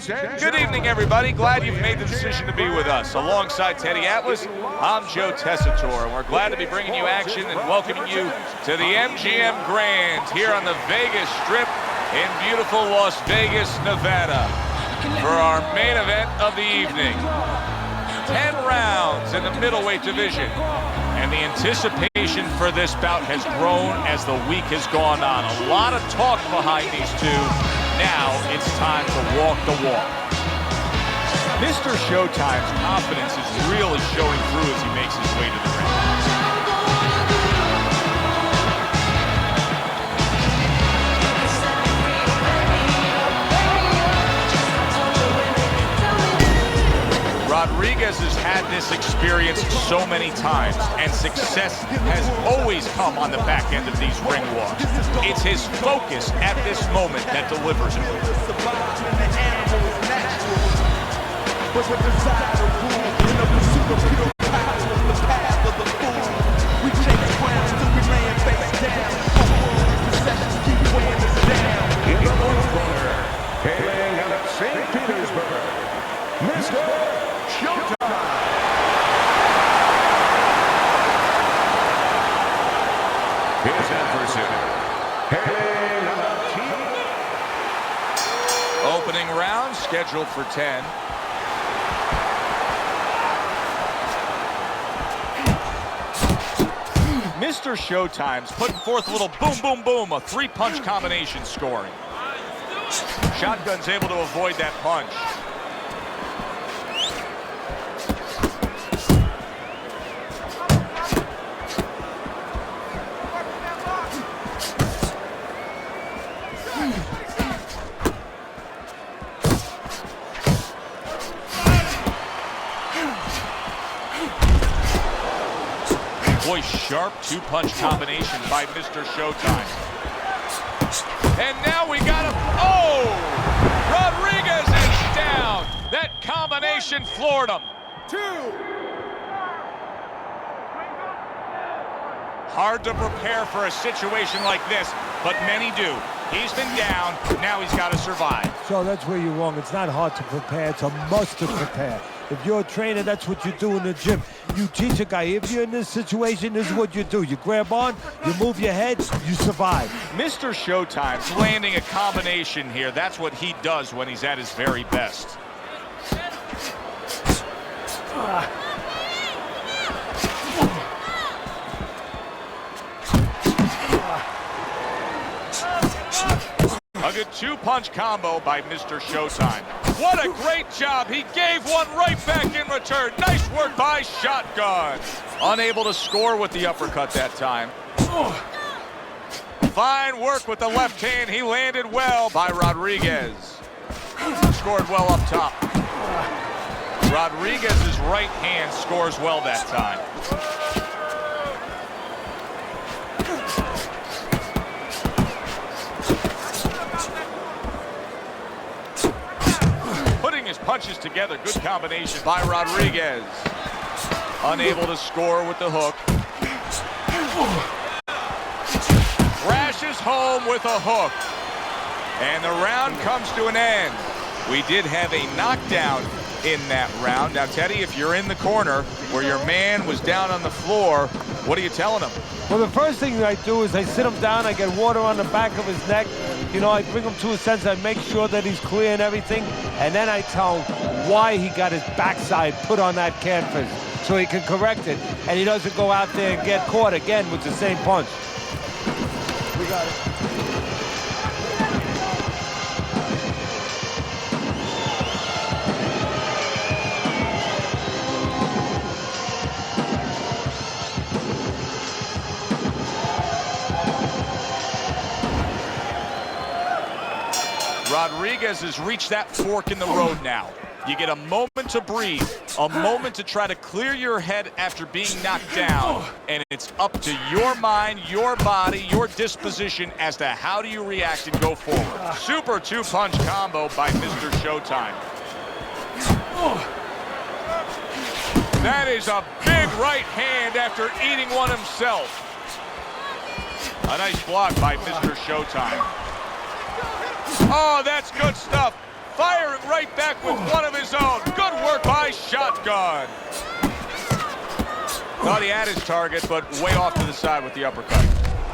Good evening, everybody. Glad you've made the decision to be with us. Alongside Teddy Atlas, I'm Joe Tessitore, and we're glad to be bringing you action and welcoming you to the MGM Grand here on the Vegas Strip in beautiful Las Vegas, Nevada, for our main event of the evening. 10 rounds in the middleweight division, and the anticipation for this bout has grown as the week has gone on. A lot of talk behind these two. Now it's time to walk the walk. Mr. Showtime's confidence is really showing through as he makes his way to the ring. Rodriguez has had this experience so many times, and success has always come on the back end of these ring walks. It's his focus at this moment that delivers him. In the fourth corner, hailing out of St. Petersburg, Mr. Showtime! His adversary, hailing out of Team. Opening round scheduled for 10. Mr. Showtime's putting forth a little boom, boom, boom, a three-punch combination scoring. Shotgun's able to avoid that punch. Boy, sharp two-punch combination by Mr. Showtime. And now we got him. Oh! Rodriguez is down. That combination floored him. 2. Hard to prepare for a situation like this, but many do. He's been down. Now he's got to survive. So that's where you're wrong. It's not hard to prepare. It's a must to prepare. If you're a trainer, that's what you do in the gym. You teach a guy, if you're in this situation, this is what you do. You grab on, you move your head, you survive. Mr. Showtime's landing a combination here. That's what he does when he's at his very best. A good two-punch combo by Mr. Showtime. What a great job. He gave one right back in return. Nice work by Shotgun. Unable to score with the uppercut that time. Fine work with the left hand. He landed well by Rodriguez. Scored well up top. Rodriguez's right hand scores well that time. His punches together, good combination by Rodriguez. Unable to score with the hook. Crashes home with a hook. And the round comes to an end. We did have a knockdown in that round. Now, Teddy, if you're in the corner where your man was down on the floor, what are you telling him? Well, the first thing I do is I sit him down, I get water on the back of his neck. You know, I bring him to a sense, I make sure that he's clear and everything, and then I tell him why he got his backside put on that canvas so he can correct it, and he doesn't go out there and get caught again with the same punch. We got it. Rodriguez has reached that fork in the road now. You get a moment to breathe, a moment to try to clear your head after being knocked down, and it's up to your mind, your body, your disposition as to how do you react and go forward. Super two-punch combo by Mr. Showtime. That is a big right hand after eating one himself. A nice block by Mr. Showtime. Oh, that's good stuff. firing right back with one of his own. Good work by Shotgun. Thought he had his target, but way off to the side with the uppercut.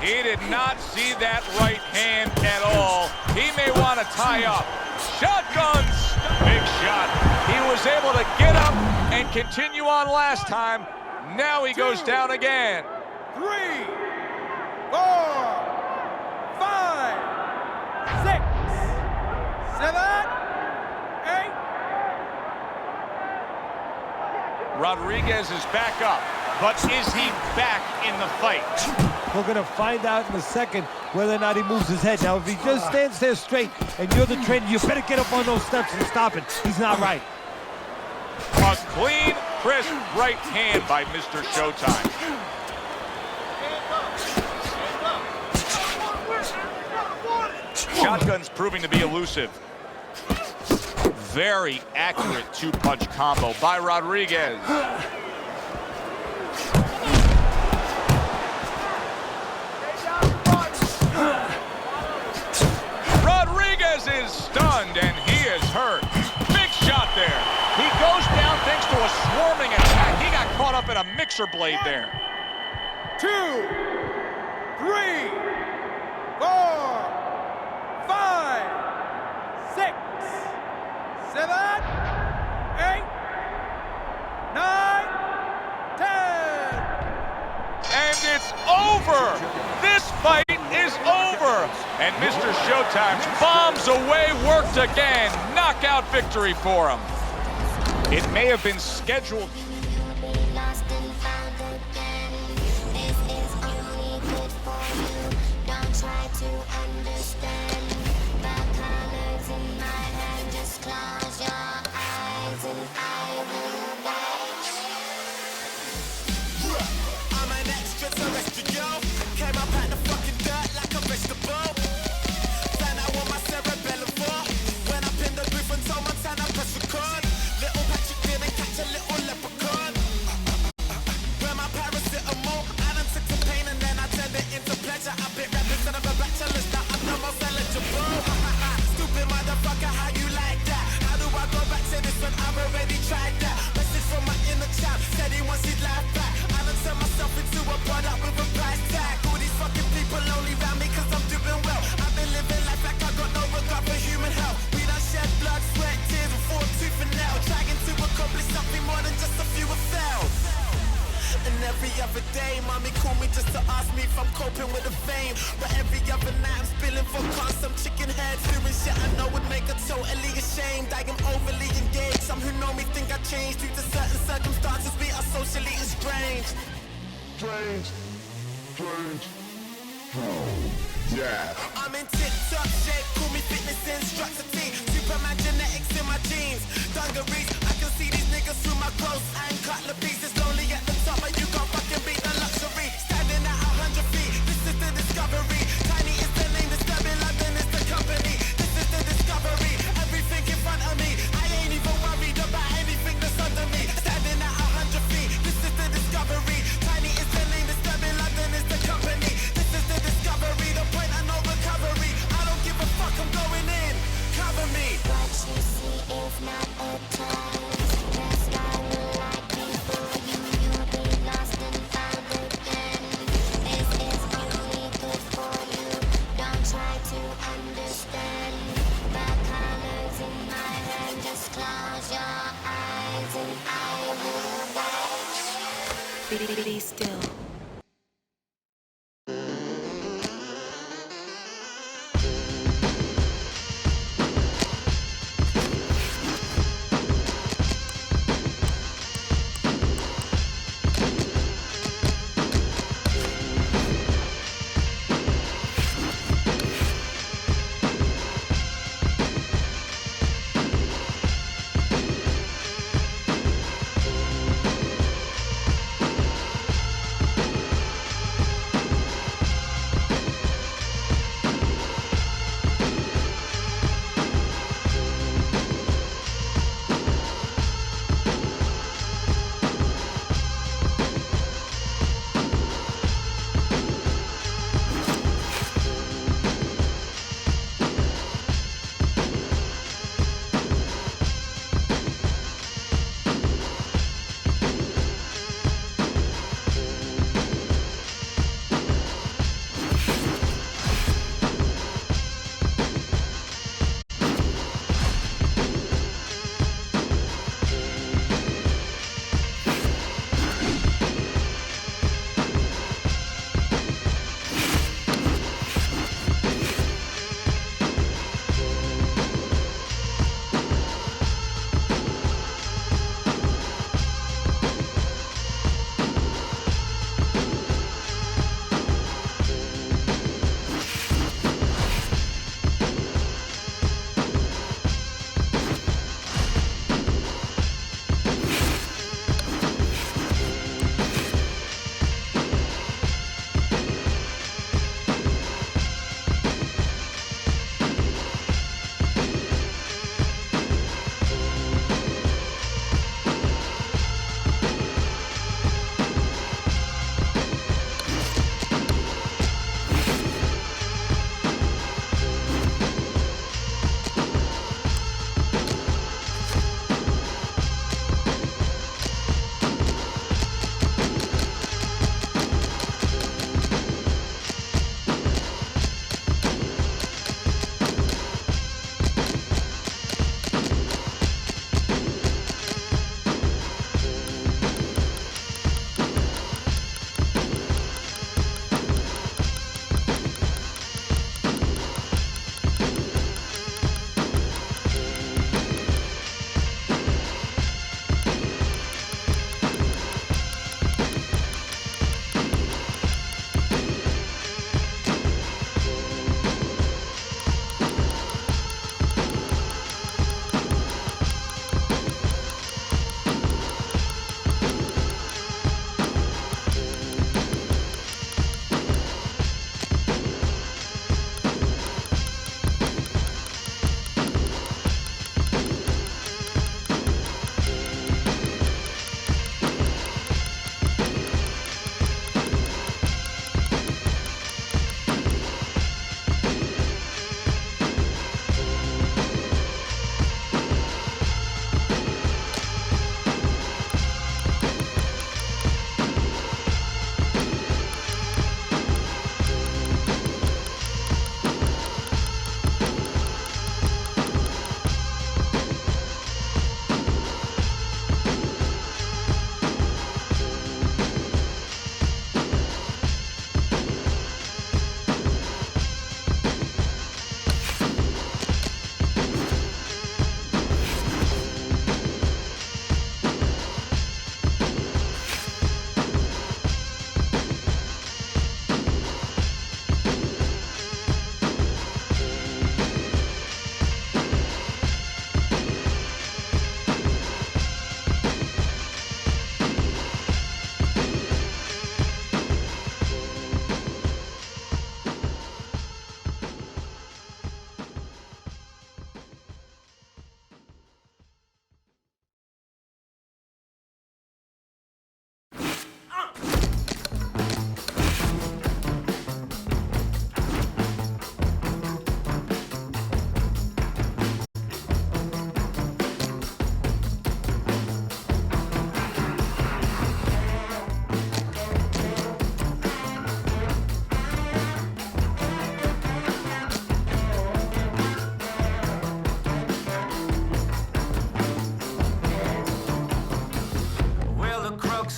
He did not see that right hand at all. He may want to tie up. Shotguns, big shot. He was able to get up and continue on last time. Now he goes down again. 3, 4, 5, 6, 7, 8. Rodriguez is back up, but is he back in the fight? We're going to find out in a second whether or not he moves his head. Now, if he just stands there straight and you're the trainer, you better get up on those steps and stop it. He's not right. A clean, crisp right hand by Mr. Showtime. Shotgun's proving to be elusive. Very accurate two-punch combo by Rodriguez. Rodriguez is stunned and he is hurt. Big shot there. He goes down thanks to a swarming attack. He got caught up in a mixer blade there. 2, 3, 4, 5, 6, 7, 8, 9, 10. And it's over. This fight is over. And Mr. Showtime bombs away, worked again. Knockout victory for him. It may have been scheduled. Every day, mommy call me just to ask me if I'm coping with the fame. But every other night I'm spilling for cars, some chicken heads doing shit I know would make her totally ashamed. I am overly engaged. Some who know me think I changed due to certain circumstances. We are socially estranged. Strange. Yeah. I'm in tip-top shape, call me fitness instructor T. Superman genetics in my jeans, dungarees. I can see these niggas through my clothes and cutler pieces. Lonely at the top, but you can't fucking beat the luxury. Standing at 100 feet, this is the discovery. Tiny is the name, disturbing London is the company. This is the discovery, everything in front of me. I ain't even worried about anything that's under me. Standing at 100 feet, this is the discovery. Tiny is the name, disturbing London is the company. This is the discovery, the point of no recovery. I don't give a fuck, I'm going in. Cover me. What you see is not a toy. Just like the light before you, you'll be lost and found again. This is only good for you. Don't try to understand. The colors in my head, just close your eyes and I will watch. Be still.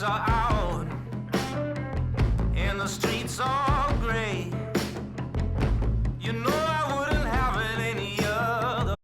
lights are out and the streets are gray, you know I wouldn't have it any other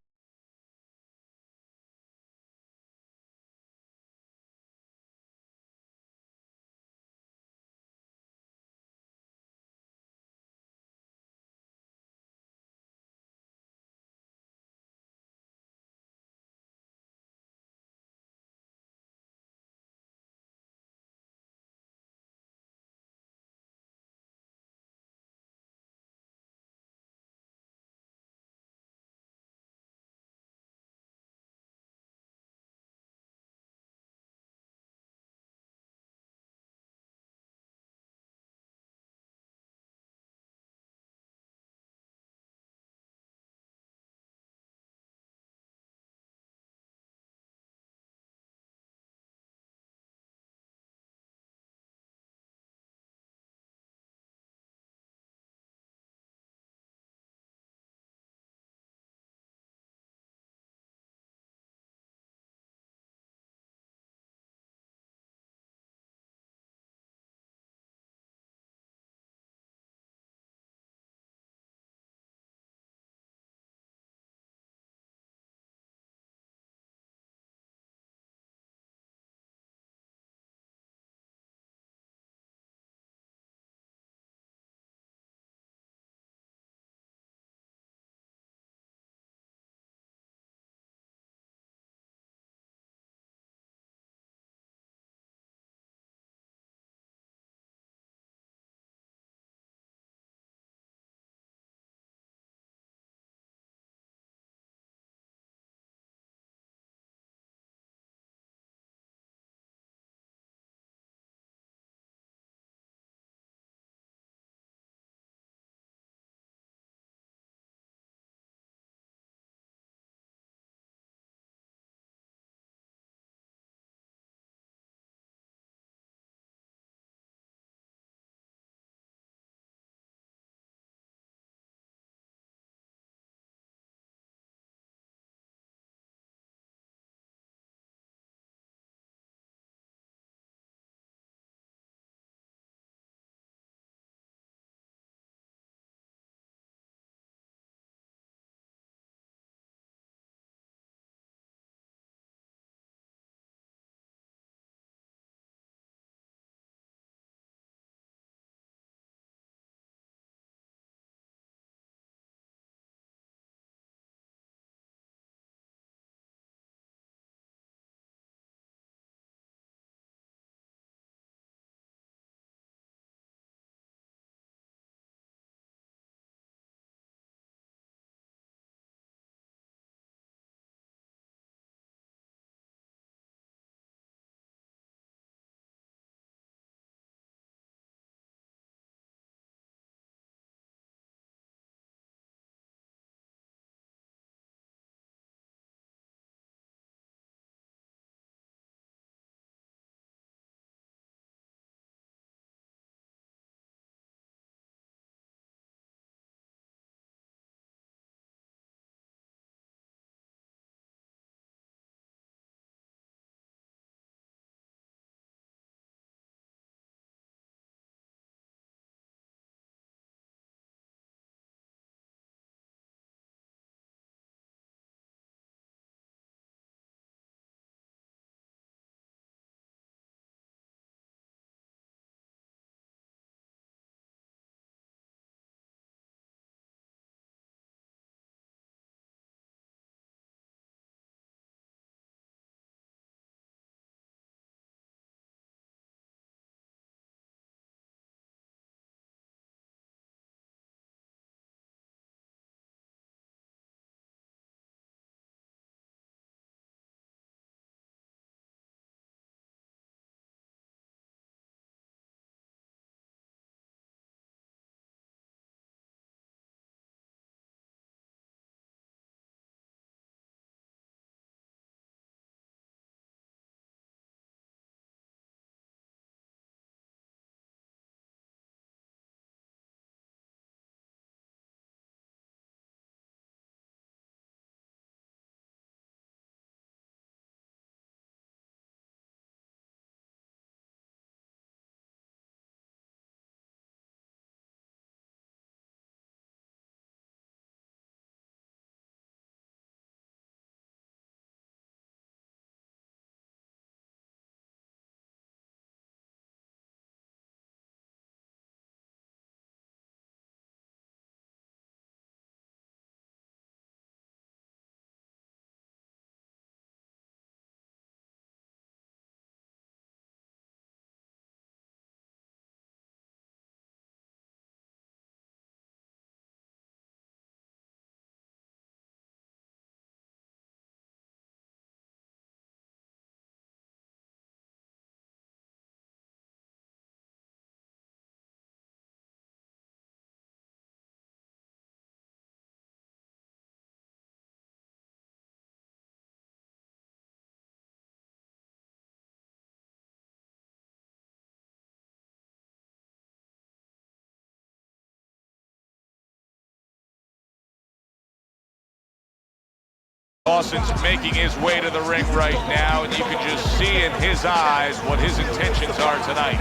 Dawson's making his way to the ring right now, and you can just see in his eyes what his intentions are tonight.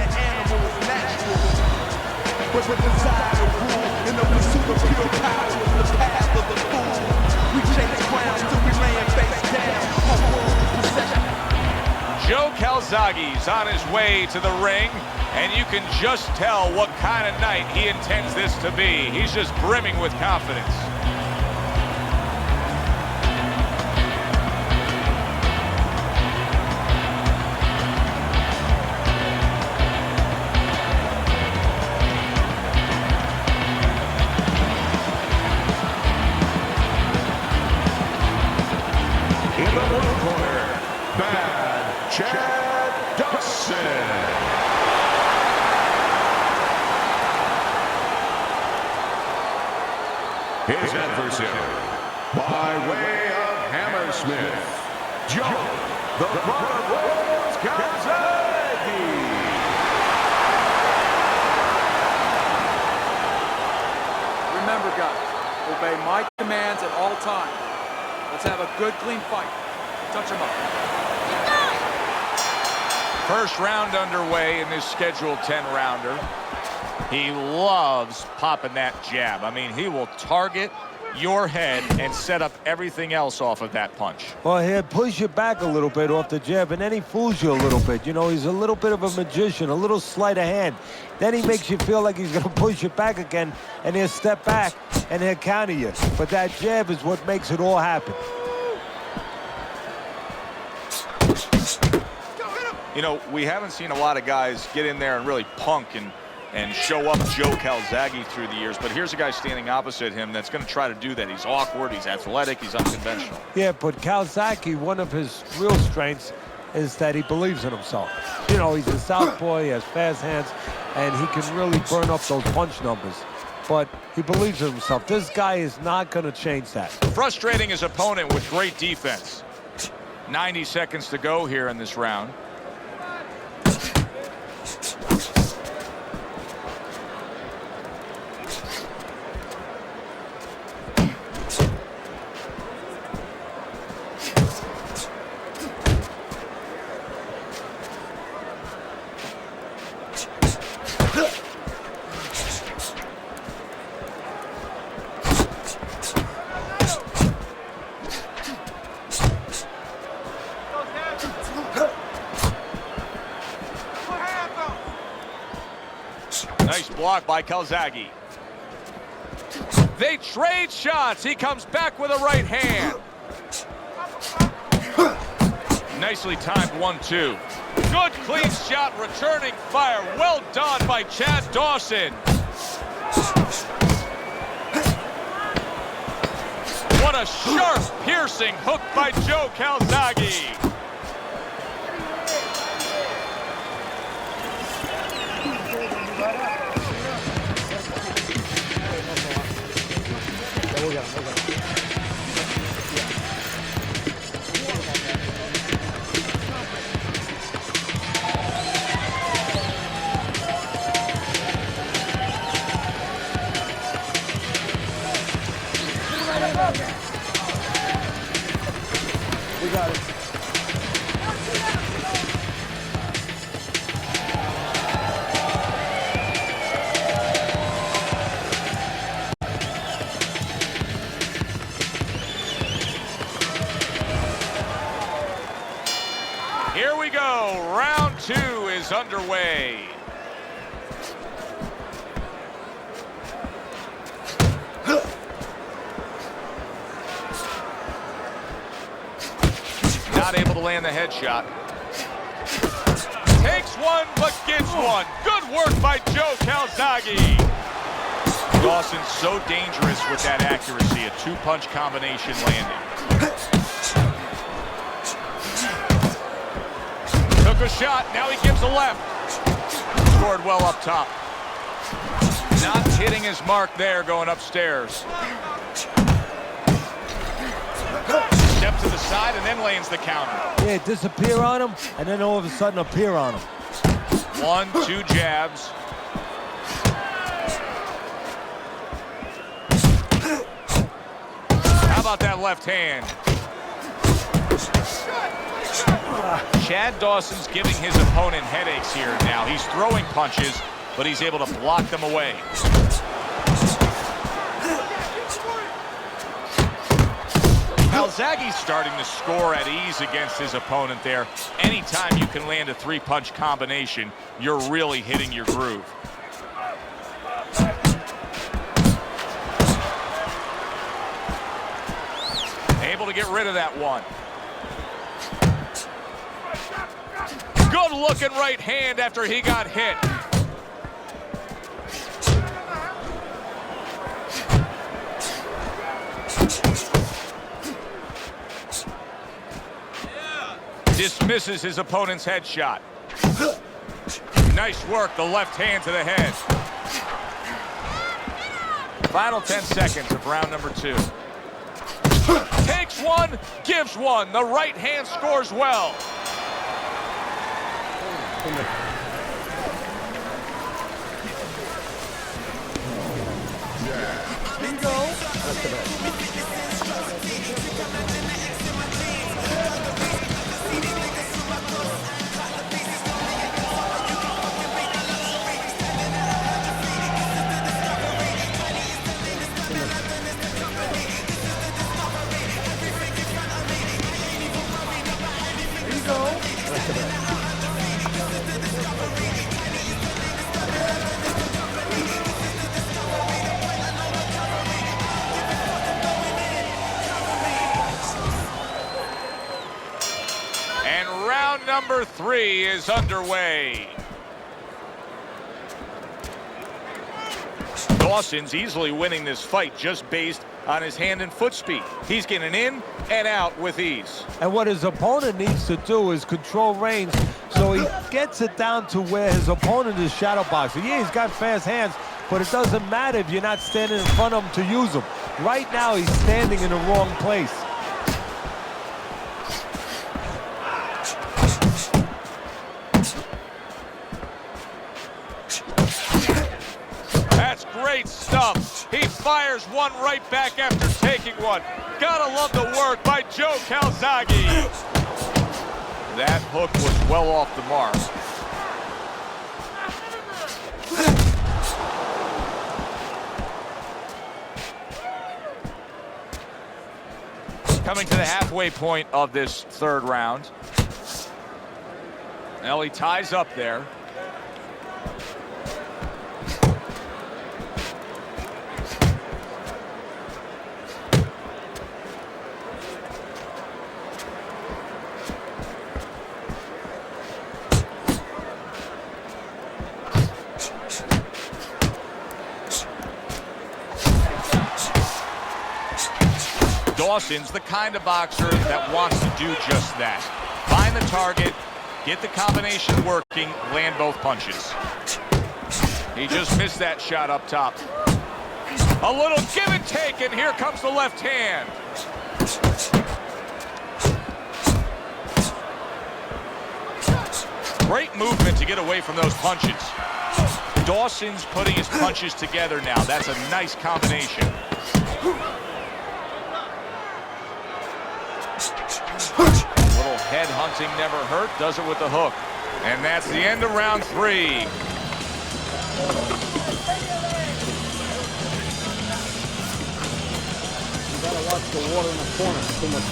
Joe Calzaghe's on his way to the ring, and you can just tell what kind of night he intends this to be. He's just brimming with confidence. His adversary, by way of Hammersmith, Joe the Brothers Calzaghe. Remember, guys, obey my commands at all times. Let's have a good, clean fight. Touch him up. First round underway in this scheduled 10-rounder. He loves popping that jab. I mean, he will target your head and set up everything else off of that punch. Well, he'll push you back a little bit off the jab, and then he fools you a little bit. You know, he's a little bit of a magician, a little sleight of hand. Then he makes you feel like he's going to push you back again, and he'll step back, and he'll counter you. But that jab is what makes it all happen. You know, we haven't seen a lot of guys get in there and really punk and show up Joe Calzaghe through the years, but here's a guy standing opposite him that's going to try to do that. He's awkward, he's athletic, he's unconventional. Yeah, but Calzaghe, one of his real strengths is that he believes in himself. You know, he's a southpaw, he has fast hands, and he can really burn up those punch numbers. But he believes in himself. This guy is not going to change that. Frustrating his opponent with great defense. 90 seconds to go here in this round. Nice block by Calzaghe. They trade shots. He comes back with a right hand. Nicely timed 1-2. Good clean shot, returning fire. Well done by Chad Dawson. What a sharp, piercing hook by Joe Calzaghe. We got it. Here we go. Round 2 is underway. Not able to land the headshot. Takes one, but gets one. Good work by Joe Calzaghe. Dawson's so dangerous with that accuracy. A two-punch combination landing. Took a shot, now he gives a left. Scored well up top. Not hitting his mark there, going upstairs. Step to the side and then lands the counter. Yeah, disappear on him, and then all of a sudden appear on him. 1-2 jabs. How about that left hand? Chad Dawson's giving his opponent headaches here now. He's throwing punches, but he's able to block them away. Calzaghe's starting to score at ease against his opponent there. Anytime you can land a three-punch combination, you're really hitting your groove. Able to get rid of that one. Good looking right hand after he got hit. Dismisses his opponent's headshot. Nice work, the left hand to the head. Final 10 seconds of round number 2. Takes one, gives one. The right hand scores well. Number 3 is underway. Dawson's easily winning this fight just based on his hand and foot speed. He's getting in and out with ease. And what his opponent needs to do is control range so he gets it down to where his opponent is shadow boxing. Yeah, he's got fast hands, but it doesn't matter if you're not standing in front of him to use them. Right now, he's standing in the wrong place. Great stuff. He fires one right back after taking one. Gotta love the work by Joe Calzaghe. That hook was well off the mark. Coming to the halfway point of this third round. Now he ties up there. Dawson's the kind of boxer that wants to do just that. Find the target, get the combination working, land both punches. He just missed that shot up top. A little give and take, and here comes the left hand. Great movement to get away from those punches. Dawson's putting his punches together now. That's a nice combination. Little head hunting never hurt, does it with the hook. And that's the end of round 3. You gotta watch the water in the corner. Too much.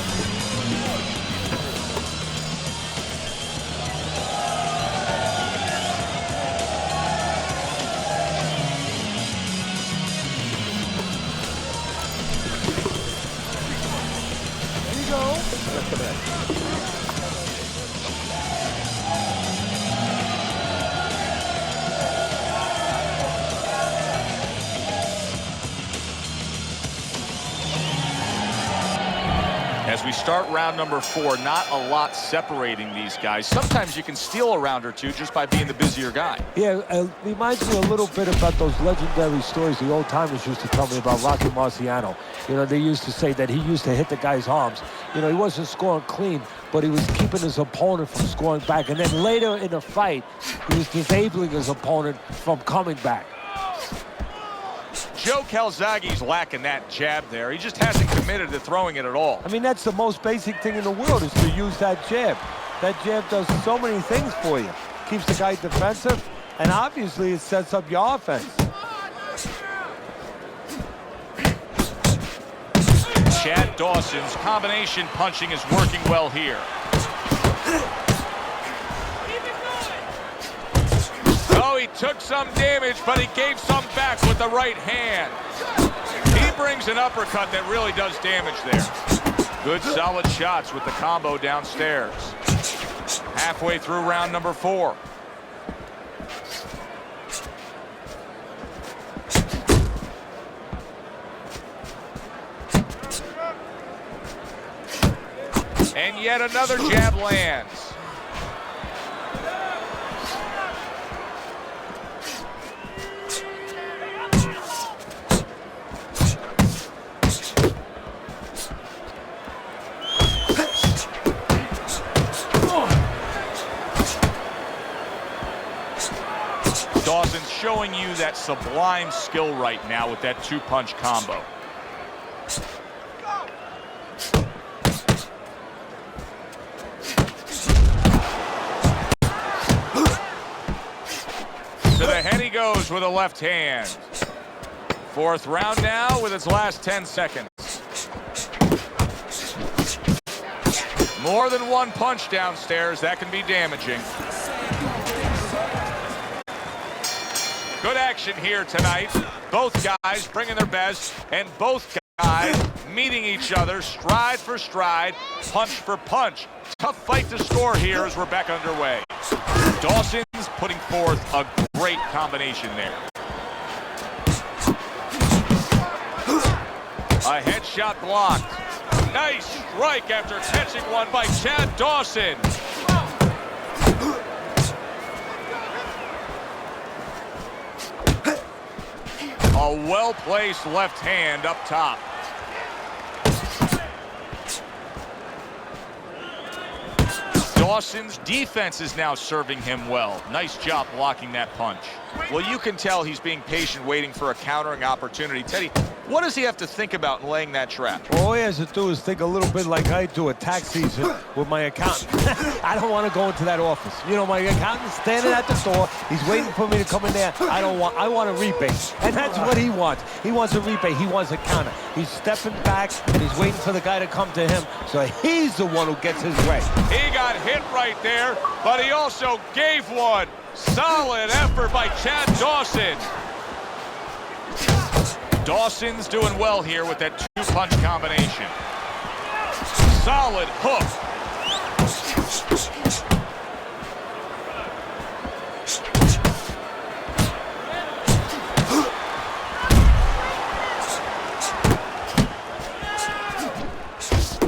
As we start round number 4, not a lot separating these guys. Sometimes you can steal a round or two just by being the busier guy. Yeah, it reminds me a little bit about those legendary stories the old-timers used to tell me about Rocky Marciano. You know, they used to say that he used to hit the guy's arms. You know, he wasn't scoring clean, but he was keeping his opponent from scoring back. And then later in the fight, he was disabling his opponent from coming back. Joe Calzaghe's lacking that jab there. He just hasn't committed to throwing it at all. I mean, that's the most basic thing in the world is to use that jab. That jab does so many things for you. Keeps the guy defensive, and obviously it sets up your offense. Chad Dawson's combination punching is working well here. Oh, he took some damage, but he gave some back with the right hand. He brings an uppercut that really does damage there. Good solid shots with the combo downstairs. Halfway through round number 4. And yet another jab lands. Dawson's showing you that sublime skill right now with that 2-punch combo. To the head he goes with a left hand. 4th round now with its last 10 seconds. More than one punch downstairs, that can be damaging. Good action here tonight. Both guys bringing their best, and both guys meeting each other stride for stride, punch for punch. Tough fight to score here as we're back underway. Dawson's putting forth a great combination there. A headshot blocked. Nice strike after catching one by Chad Dawson. A well-placed left hand up top. Dawson's defense is now serving him well. Nice job blocking that punch. Well, you can tell he's being patient, waiting for a countering opportunity. Teddy, what does he have to think about in laying that trap? All he has to do is think a little bit like I do at tax season with my accountant. I don't want to go into that office. You know, my accountant's standing at the door. He's waiting for me to come in there. I want a rebate. And that's what he wants. He wants a rebate. He wants a counter. He's stepping back, and he's waiting for the guy to come to him, so he's the one who gets his way. He got hit right there, but he also gave one. Solid effort by Chad Dawson. Dawson's doing well here with that 2-punch combination. Solid hook.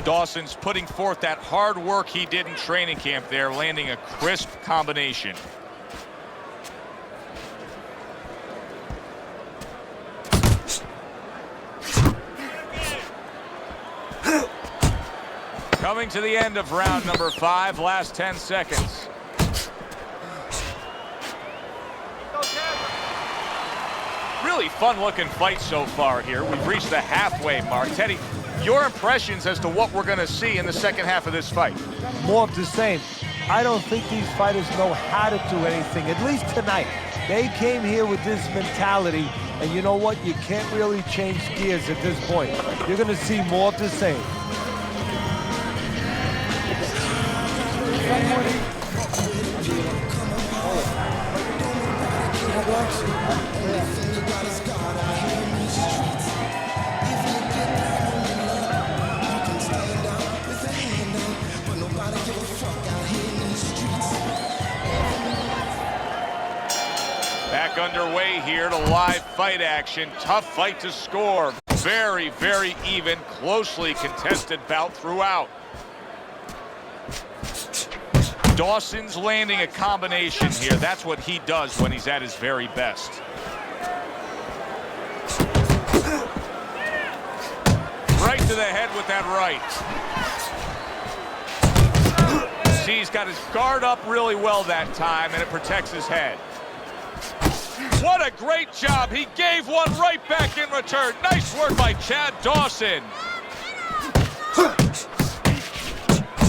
Dawson's putting forth that hard work he did in training camp there, landing a crisp combination. Coming to the end of round number 5, last 10 seconds. Really fun-looking fight so far here. We've reached the halfway mark. Teddy, your impressions as to what we're going to see in the second half of this fight? More of the same. I don't think these fighters know how to do anything, at least tonight. They came here with this mentality, and you know what? You can't really change gears at this point. You're going to see more of the same. Back underway here to live fight action. Tough fight to score. Very, very even, closely contested bout throughout. Dawson's landing a combination here. That's what he does when he's at his very best. Right to the head with that right. See, he's got his guard up really well that time, and it protects his head. What a great job. He gave one right back in return. Nice work by Chad Dawson.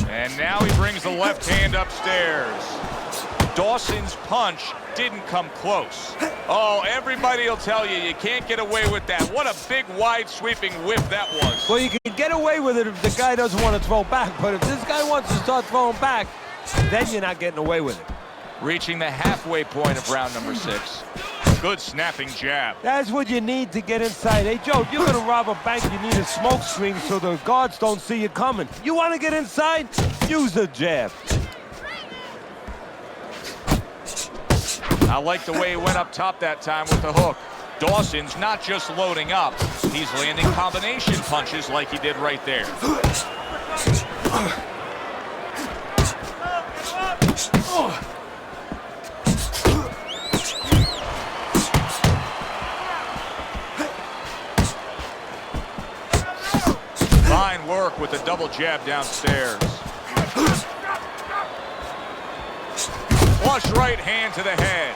And now he brings the left hand upstairs. Dawson's punch didn't come close. Oh, everybody will tell you, you can't get away with that. What a big, wide, sweeping whip that was. Well, you can get away with it if the guy doesn't want to throw back, but if this guy wants to start throwing back, then you're not getting away with it. Reaching the halfway point of round number 6. Good snapping jab. That's what you need to get inside. Hey, Joe, if you're going to rob a bank, you need a smoke screen so the guards don't see you coming. You want to get inside? Use the jab. I like the way he went up top that time with the hook. Dawson's not just loading up, he's landing combination punches like he did right there. Fine work with the double jab downstairs. Flush right hand to the head.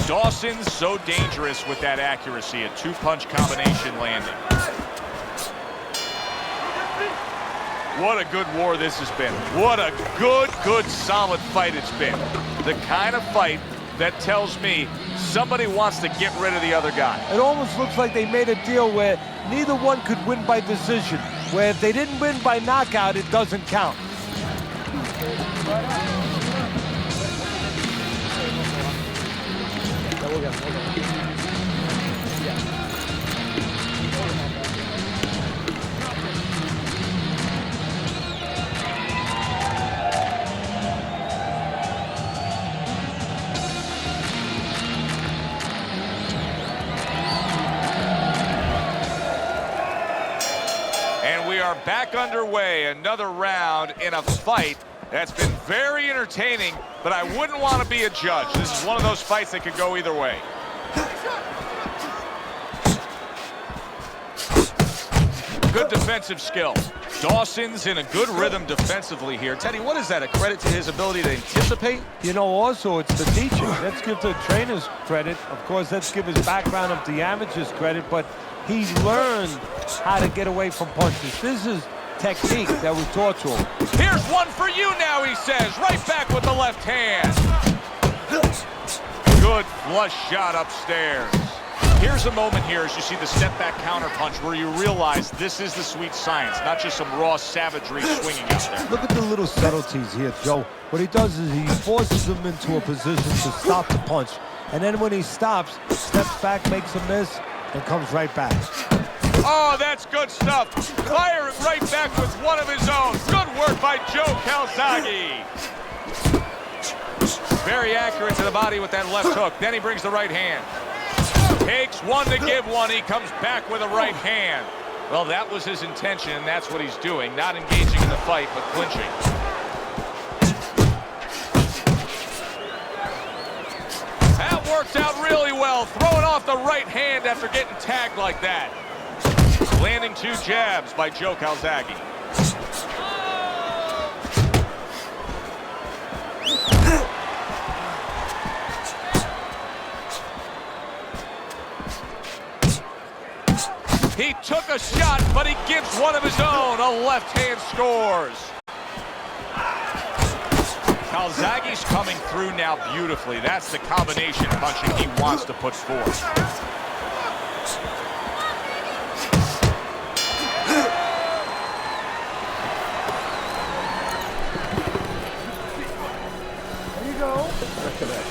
Dawson's so dangerous with that accuracy, a 2-punch combination landing. What a good war this has been. What a good, solid fight it's been. The kind of fight that tells me somebody wants to get rid of the other guy. It almost looks like they made a deal where neither one could win by decision, where if they didn't win by knockout, it doesn't count. Back underway, another round in a fight that's been very entertaining, but I wouldn't want to be a judge. This is one of those fights that could go either way. Good defensive skill. Dawson's in a good rhythm defensively here. Teddy, what is that, a credit to his ability to anticipate? You know, also, it's the teaching. Let's give the trainers credit. Of course, let's give his background of the amateurs credit, but he learned how to get away from punches. This is technique that was taught to him. Here's one for you now, he says. Right back with the left hand. Good flush shot upstairs. Here's a moment here as you see the step back counter punch where you realize this is the sweet science, not just some raw savagery swinging out there. Look at the little subtleties here, Joe. What he does is he forces him into a position to stop the punch. And then when he stops, steps back, makes a miss, and comes right back. Oh, that's good stuff. Fire it right back with one of his own. Good work by Joe Calzaghe. Very accurate to the body with that left hook. Then he brings the right hand. Takes one to give one. He comes back with a right hand. Well, that was his intention, and that's what he's doing. Not engaging in the fight, but clinching. That worked out really well. Throwing off the right hand after getting tagged like that. Landing 2 jabs by Joe Calzaghe. He took a shot, but he gives one of his own. A left hand scores. Calzaghe's coming through now beautifully. That's the combination punching he wants to put forth. There you go. Look at that.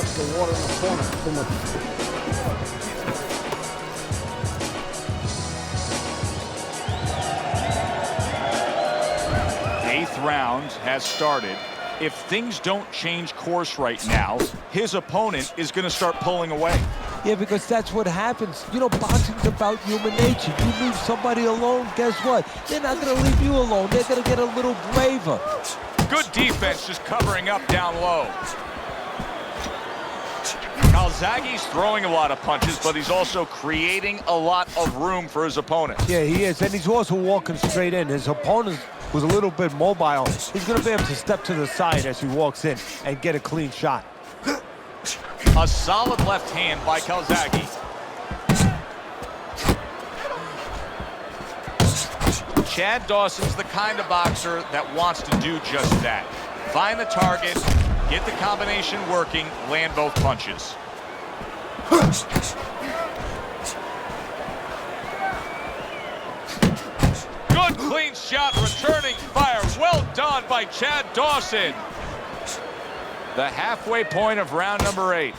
The water in the corner too much. 8th round has started. if things don't change course right now, his opponent is going to start pulling away. Yeah, because that's what happens. You know, boxing's about human nature. You leave somebody alone, guess what? They're not going to leave you alone. They're going to get a little braver. Good defense, just covering up down low. Calzaghe's throwing a lot of punches, but he's also creating a lot of room for his opponent. Yeah, he is, and he's also walking straight in. His opponent was a little bit mobile. He's going to be able to step to the side as he walks in and get a clean shot. A solid left hand by Calzaghe. Chad Dawson's the kind of boxer that wants to do just that. Find the target, get the combination working, land both punches. Good clean shot, returning fire. Well done by Chad Dawson. The halfway point of round number 8. Did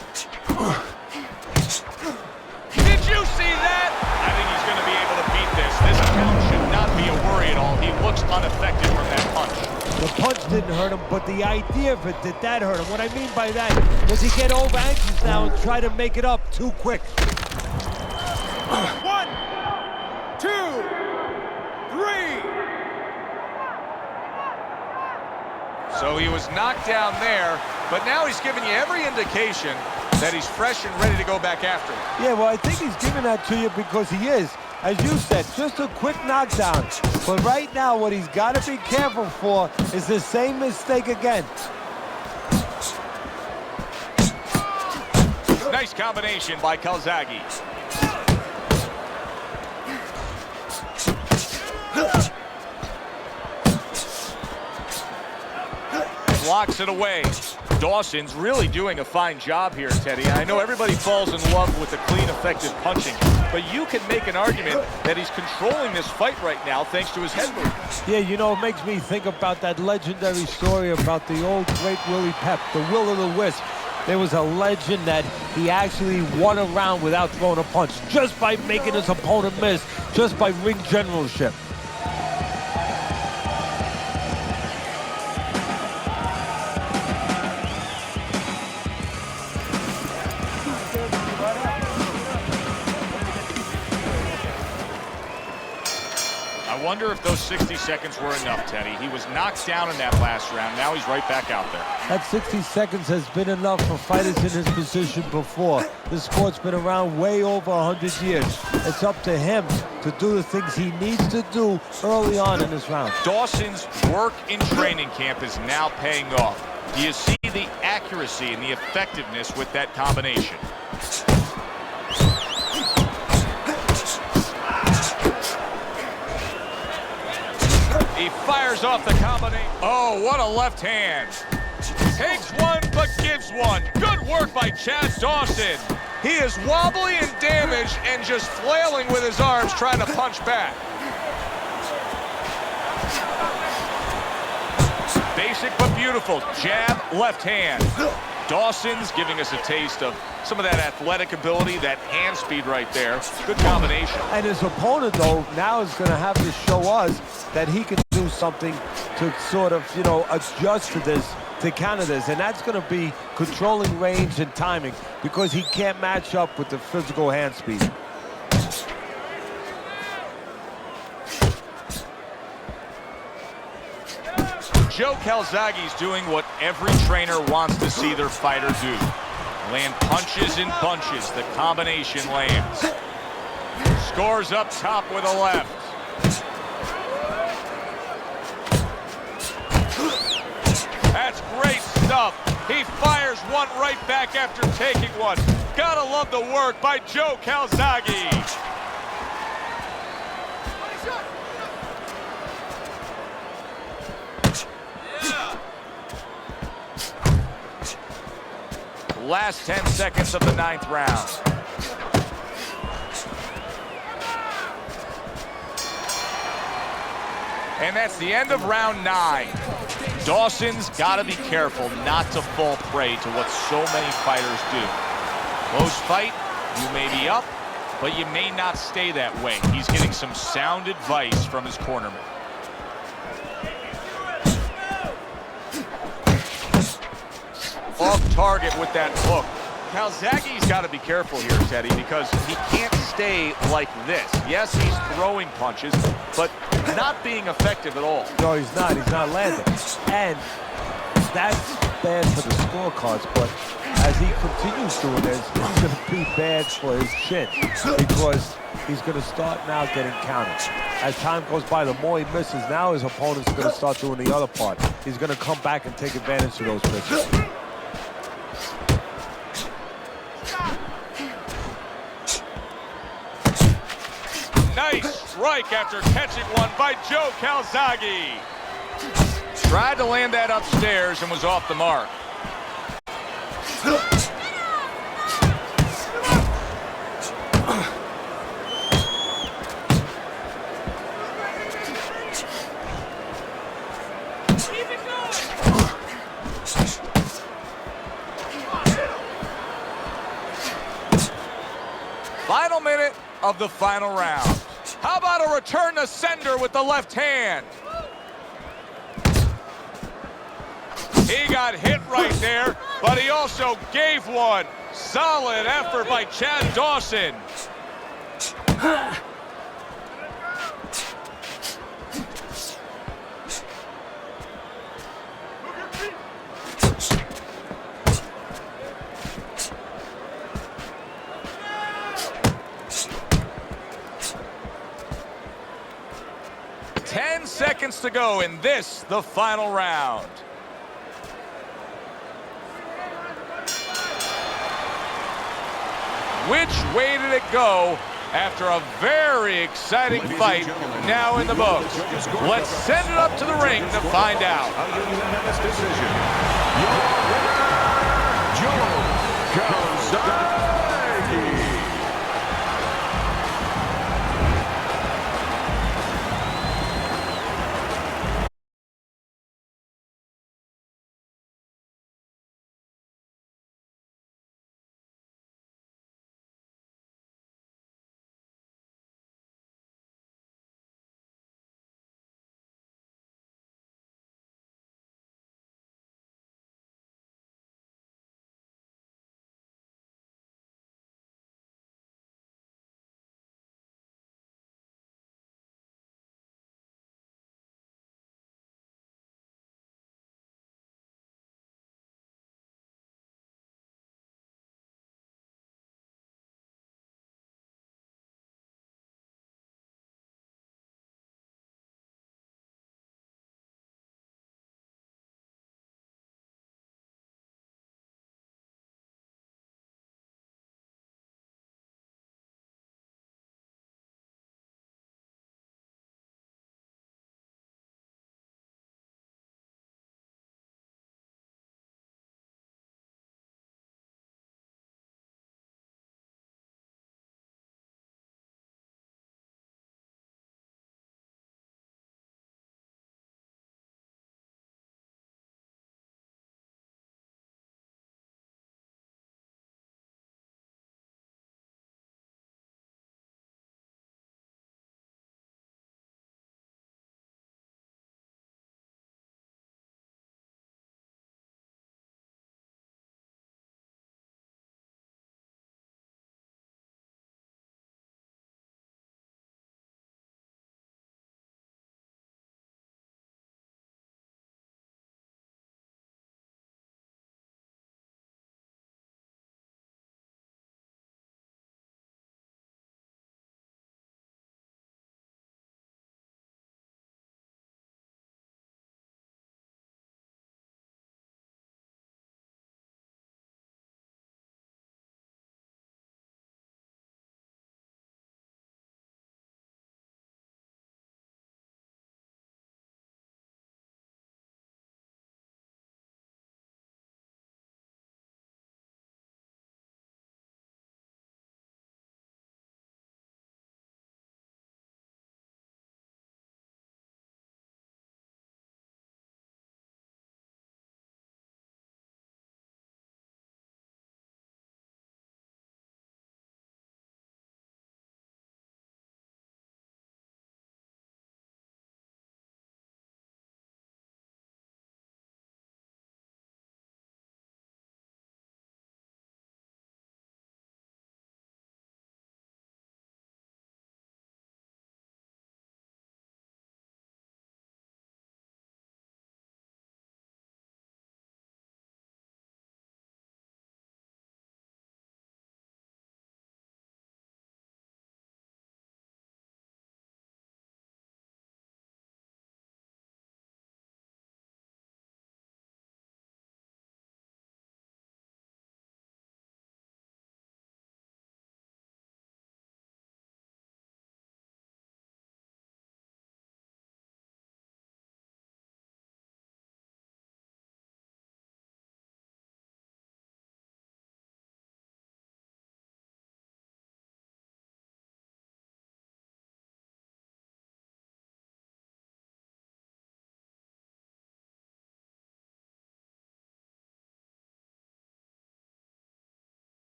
you see that? I think he's going to be able to beat this. This count should not be a worry at all. He looks unaffected from that punch. The punch didn't hurt him, but the idea of it, that hurt him. What I mean by that is he get over anxious now and try to make it up too quick. 1, 2, 3. So he was knocked down there, but now he's giving you every indication that he's fresh and ready to go back after it. Yeah, well, I think he's giving that to you because he is, as you said, just a quick knockdown. But right now, what he's got to be careful for is the same mistake again. Nice combination by Calzaghe. Blocks it away. Dawson's really doing a fine job here, Teddy. I know everybody falls in love with the clean, effective punching, but you can make an argument that he's controlling this fight right now thanks to his head movements. Yeah, you know, it makes me think about that legendary story about the old great Willie Pep, the Will-O-The-Wisp. There was a legend that he actually won a round without throwing a punch, just by making his opponent miss, just by ring generalship. I wonder if those 60 seconds were enough, Teddy. He was knocked down in that last round. Now he's right back out there. That 60 seconds has been enough for fighters in his position before. This sport's been around way over 100 years. It's up to him to do the things he needs to do early on in this round. Dawson's work in training camp is now paying off. Do you see the accuracy and the effectiveness with that combination? He fires off the combination. Oh, what a left hand. Takes one, but gives one. Good work by Chad Dawson. He is wobbly and damaged and just flailing with his arms trying to punch back. Basic but beautiful. Jab, left hand. Dawson's giving us a taste of some of that athletic ability, that hand speed right there. Good combination. And his opponent, though, now is going to have to show us that he can do something to sort of, you know, adjust to this, to counter this. And that's going to be controlling range and timing, because he can't match up with the physical hand speed. Joe Calzaghe's doing what every trainer wants to see their fighter do. Land punches in bunches. The combination lands. Scores up top with a left. That's great stuff. He fires one right back after taking one. Gotta love the work by Joe Calzaghe. Last 10 seconds of the 9th round. And that's the end of round 9. Dawson's got to be careful not to fall prey to what so many fighters do. Close fight, you may be up, but you may not stay that way. He's getting some sound advice from his cornerman. off target with that hook. Calzaghe's got to be careful here, Teddy, because he can't stay like this. Yes, he's throwing punches, but not being effective at all. No, he's not. He's not landing. And that's bad for the scorecards, but as he continues doing this, it's going to be bad for his chin because he's going to start now getting counted. As time goes by, the more he misses, now his opponent's going to start doing the other part. He's going to come back and take advantage of those misses. Nice strike after catching one by Joe Calzaghe. Tried to land that upstairs and was off the mark. Final minute of the final round. How about a return to sender with the left hand? He got hit right there, but he also gave one. Solid effort by Chad Dawson. Ten seconds to go in this, the final round. Which way did it go after a very exciting fight now in the books? Let's send it up to the ring to find out. A unanimous decision. Your winner, Joe Calzaghe.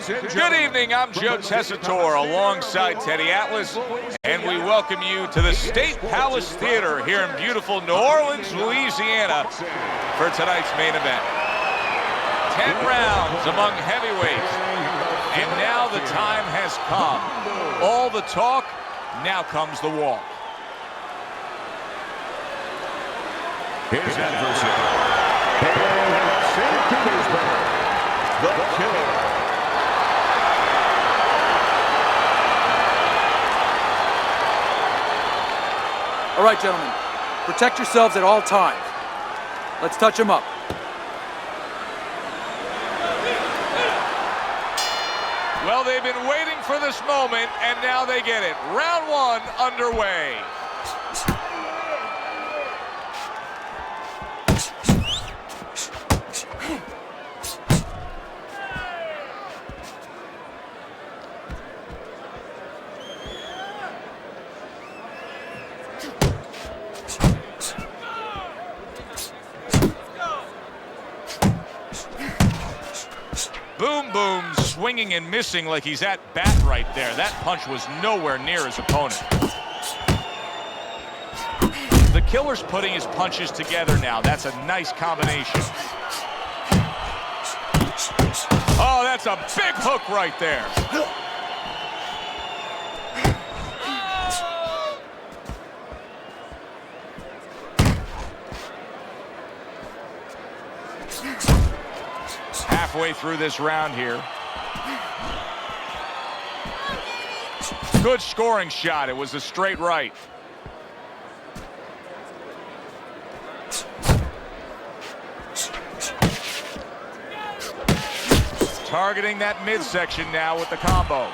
Good evening, I'm Joe Tessitore alongside Teddy Atlas, and we welcome you to the State Palace Theater here in beautiful New Orleans, Louisiana for tonight's main event. 10 rounds among heavyweights, and now the time has come. All the talk, now comes the walk. His adversary, St. Petersburg, the Killer. All right, gentlemen, protect yourselves at all times. Let's touch them up. Well, they've been waiting for this moment, and now they get it. Round one underway. Boom, boom, swinging and missing like he's at bat right there. That punch was nowhere near his opponent. The Killer's putting his punches together now. That's a nice combination. Oh, that's a big hook right there. Halfway through this round here. Good scoring shot. It was a straight right. targeting that midsection now with the combo.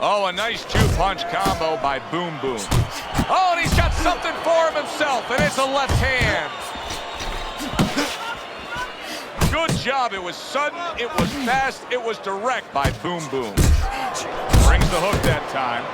Oh, a nice two-punch combo by Boom Boom. Oh, and he's got something for him himself, and it's a left hand. Good job. It was sudden, it was fast, it was direct by Boom Boom. Brings the hook that time.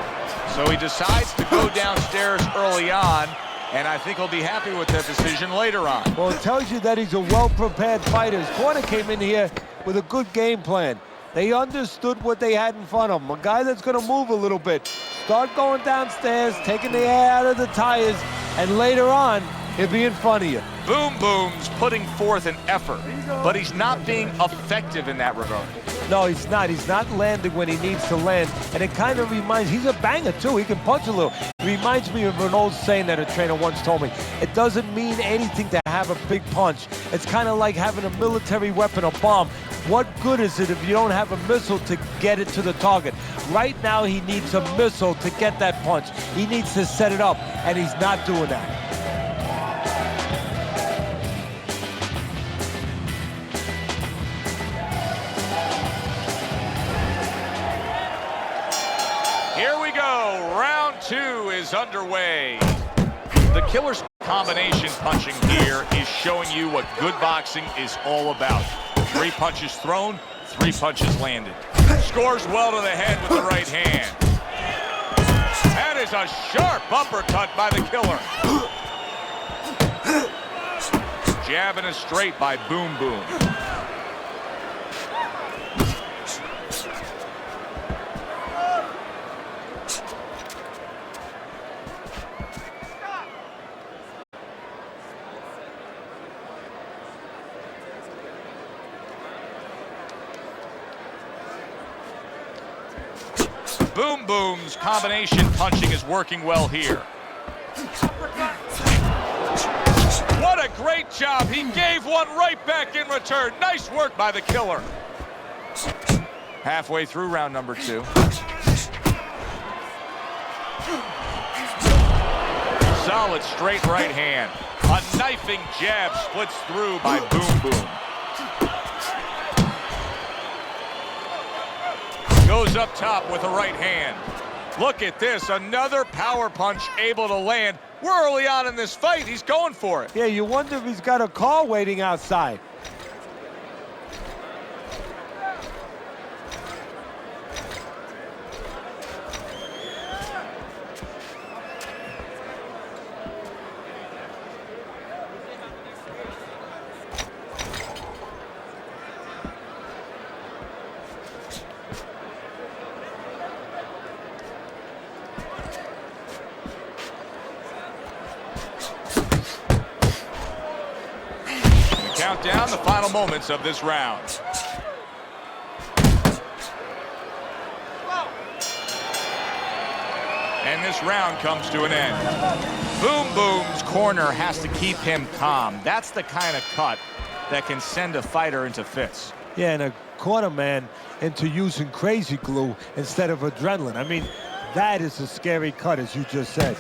So he decides to go downstairs early on, and I think he'll be happy with that decision later on. Well, it tells you that he's a well-prepared fighter. His corner came in here with a good game plan. They understood what they had in front of him. A guy that's going to move a little bit. Start going downstairs, taking the air out of the tires, and later on, he'll be in front of you. Boom Boom's putting forth an effort, but he's not being effective in that regard. No, he's not. He's not landing when he needs to land. And it kind of reminds, he's a banger too. He can punch a little. It reminds me of an old saying that a trainer once told me. It doesn't mean anything to have a big punch. It's kind of like having a military weapon, a bomb. What good is it if you don't have a missile to get it to the target? Right now, he needs a missile to get that punch. He needs to set it up, and he's not doing that. Here we go. Round two is underway. The Killer's combination punching here is showing you what good boxing is all about. 3 punches thrown, 3 punches landed. Scores well to the head with the right hand. That is a sharp uppercut by the Killer. Jab and a straight by Boom Boom. Boom Boom's combination punching is working well here. What a great job. He gave one right back in return. Nice work by the Killer. Halfway through round number 2. Solid straight right hand. A knifing jab splits through by Boom Boom. Goes up top with a right hand. Look at this, another power punch able to land. We're early on in this fight, he's going for it. Yeah, you wonder if he's got a car waiting outside. Count down the final moments of this round. And this round comes to an end. Boom Boom's corner has to keep him calm. That's the kind of cut that can send a fighter into fits. Yeah, and a corner man into using crazy glue instead of adrenaline. I mean, that is a scary cut, as you just said.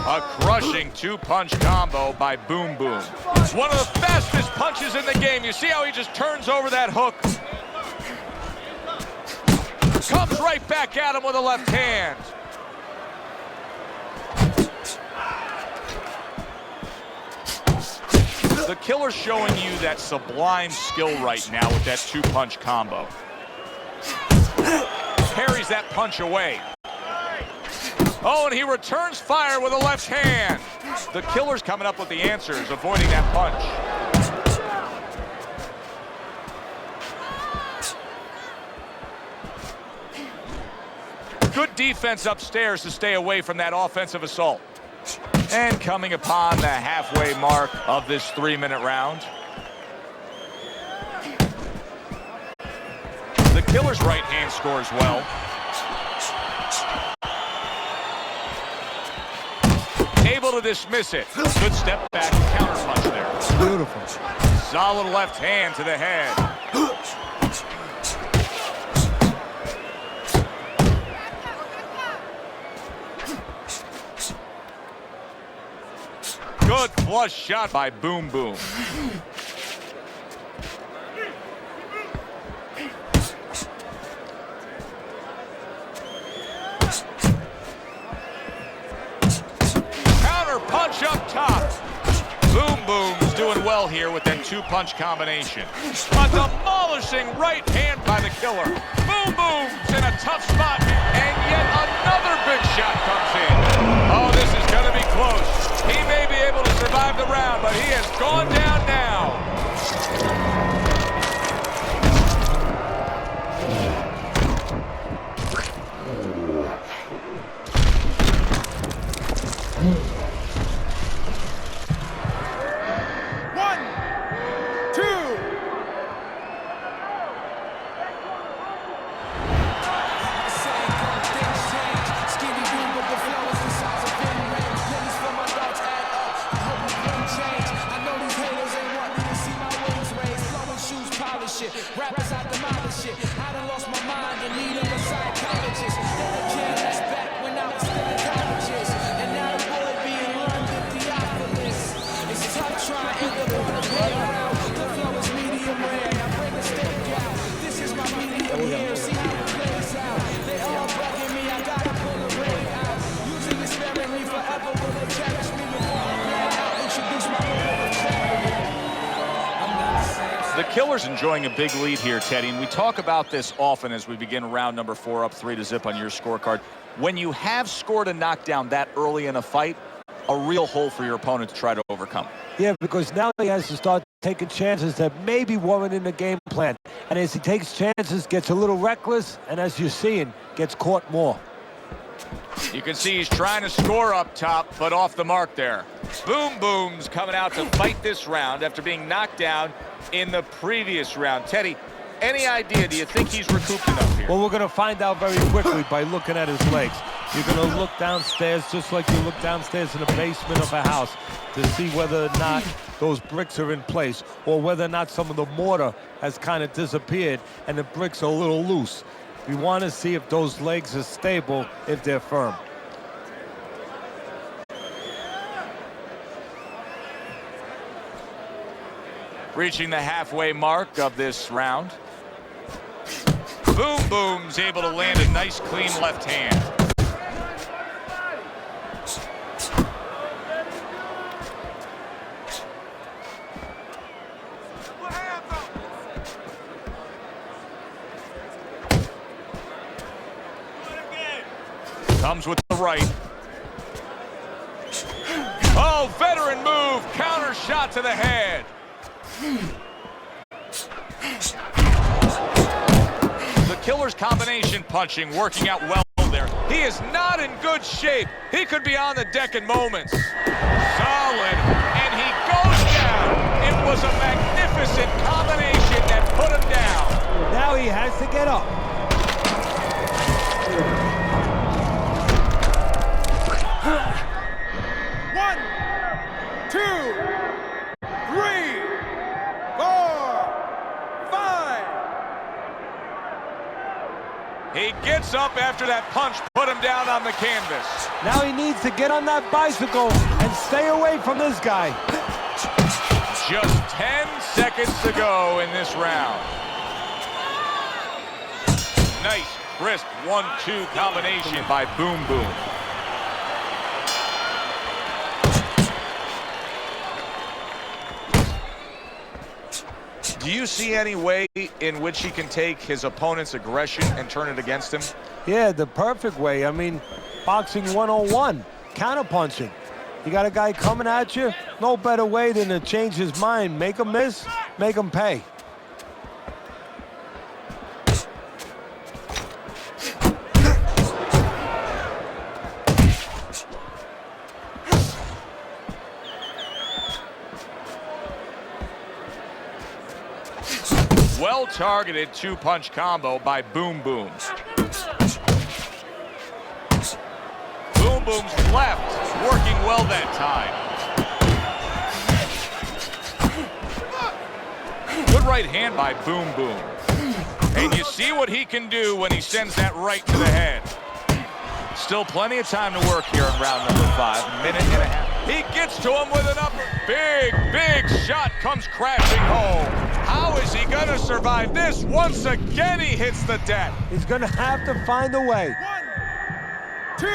A crushing 2-punch combo by Boom Boom. One of the fastest punches in the game. You see how he just turns over that hook? Comes right back at him with a left hand. The Killer's showing you that sublime skill right now with that 2-punch combo. Parries that punch away. Oh, and he returns fire with a left hand. The Killer's coming up with the answers, avoiding that punch. Good defense upstairs to stay away from that offensive assault. And coming upon the halfway mark of this 3-minute round. The Killer's right hand scores well. Able to dismiss it. Good step back counter punch there. Beautiful. Solid left hand to the head. Good flush shot by Boom Boom. Counter punch up top. Boom Boom's doing well here with that two-punch combination. A demolishing right hand by the Killer. Boom Boom's in a tough spot, and yet another big shot comes in. Oh, this is going to be close. He may be able to survive the round, but he has gone down now. Rappers, I demolish it. I done lost my mind and need a psychologist. Can't respect when I was still in colleges. And now the boy being London Theophilus. It's tough trying to get around. The flow is medium rare. I bring the steak out. This is my medium here. See how it plays out. They all bugging me. I gotta pull the ring out. Using this memory forever will they cherish me before I play out. Introduce my The Killer's enjoying a big lead here, Teddy, and we talk about this often as we begin round number 4, up 3-0 on your scorecard. When you have scored a knockdown that early in a fight, a real hole for your opponent to try to overcome. Yeah, because now he has to start taking chances that maybe weren't in the game plan. And as he takes chances, gets a little reckless, and as you're seeing, gets caught more. You can see he's trying to score up top, but off the mark there. Boom Boom's coming out to fight this round after being knocked down in the previous round. Teddy, any idea? Do you think he's recouped enough here? Well, we're going to find out very quickly by looking at his legs. You're going to look downstairs just like you look downstairs in the basement of a house to see whether or not those bricks are in place or whether or not some of the mortar has kind of disappeared and the bricks are a little loose. We want to see if those legs are stable, if they're firm. Reaching the halfway mark of this round. Boom Boom's able to land a nice, clean left hand. Comes with the right. Oh, veteran move. Counter shot to the head. The Killer's combination punching working out well there. He is not in good shape. He could be on the deck in moments. Solid, and he goes down. It was a magnificent combination that put him down. Now he has to get up. One, 2, 3, 4, 5. He gets up after that punch put him down on the canvas. Now he needs to get on that bicycle and stay away from this guy. Just 10 seconds to go in this round. Nice, crisp 1-2 combination by Boom Boom. Do you see any way in which he can take his opponent's aggression and turn it against him? Yeah, the perfect way. I mean, boxing 101, counterpunching. You got a guy coming at you, no better way than to change his mind. Make him miss, make him pay. Well-targeted two-punch combo by Boom Boom. Boom Boom's left, working well that time. Good right hand by Boom Boom. And you see what he can do when he sends that right to the head. Still plenty of time to work here in round number 5, minute and a half. He gets to him with an upper. Big shot comes crashing home. How is he going to survive this? Once again, he hits the deck. He's going to have to find a way. 1, 2, 3,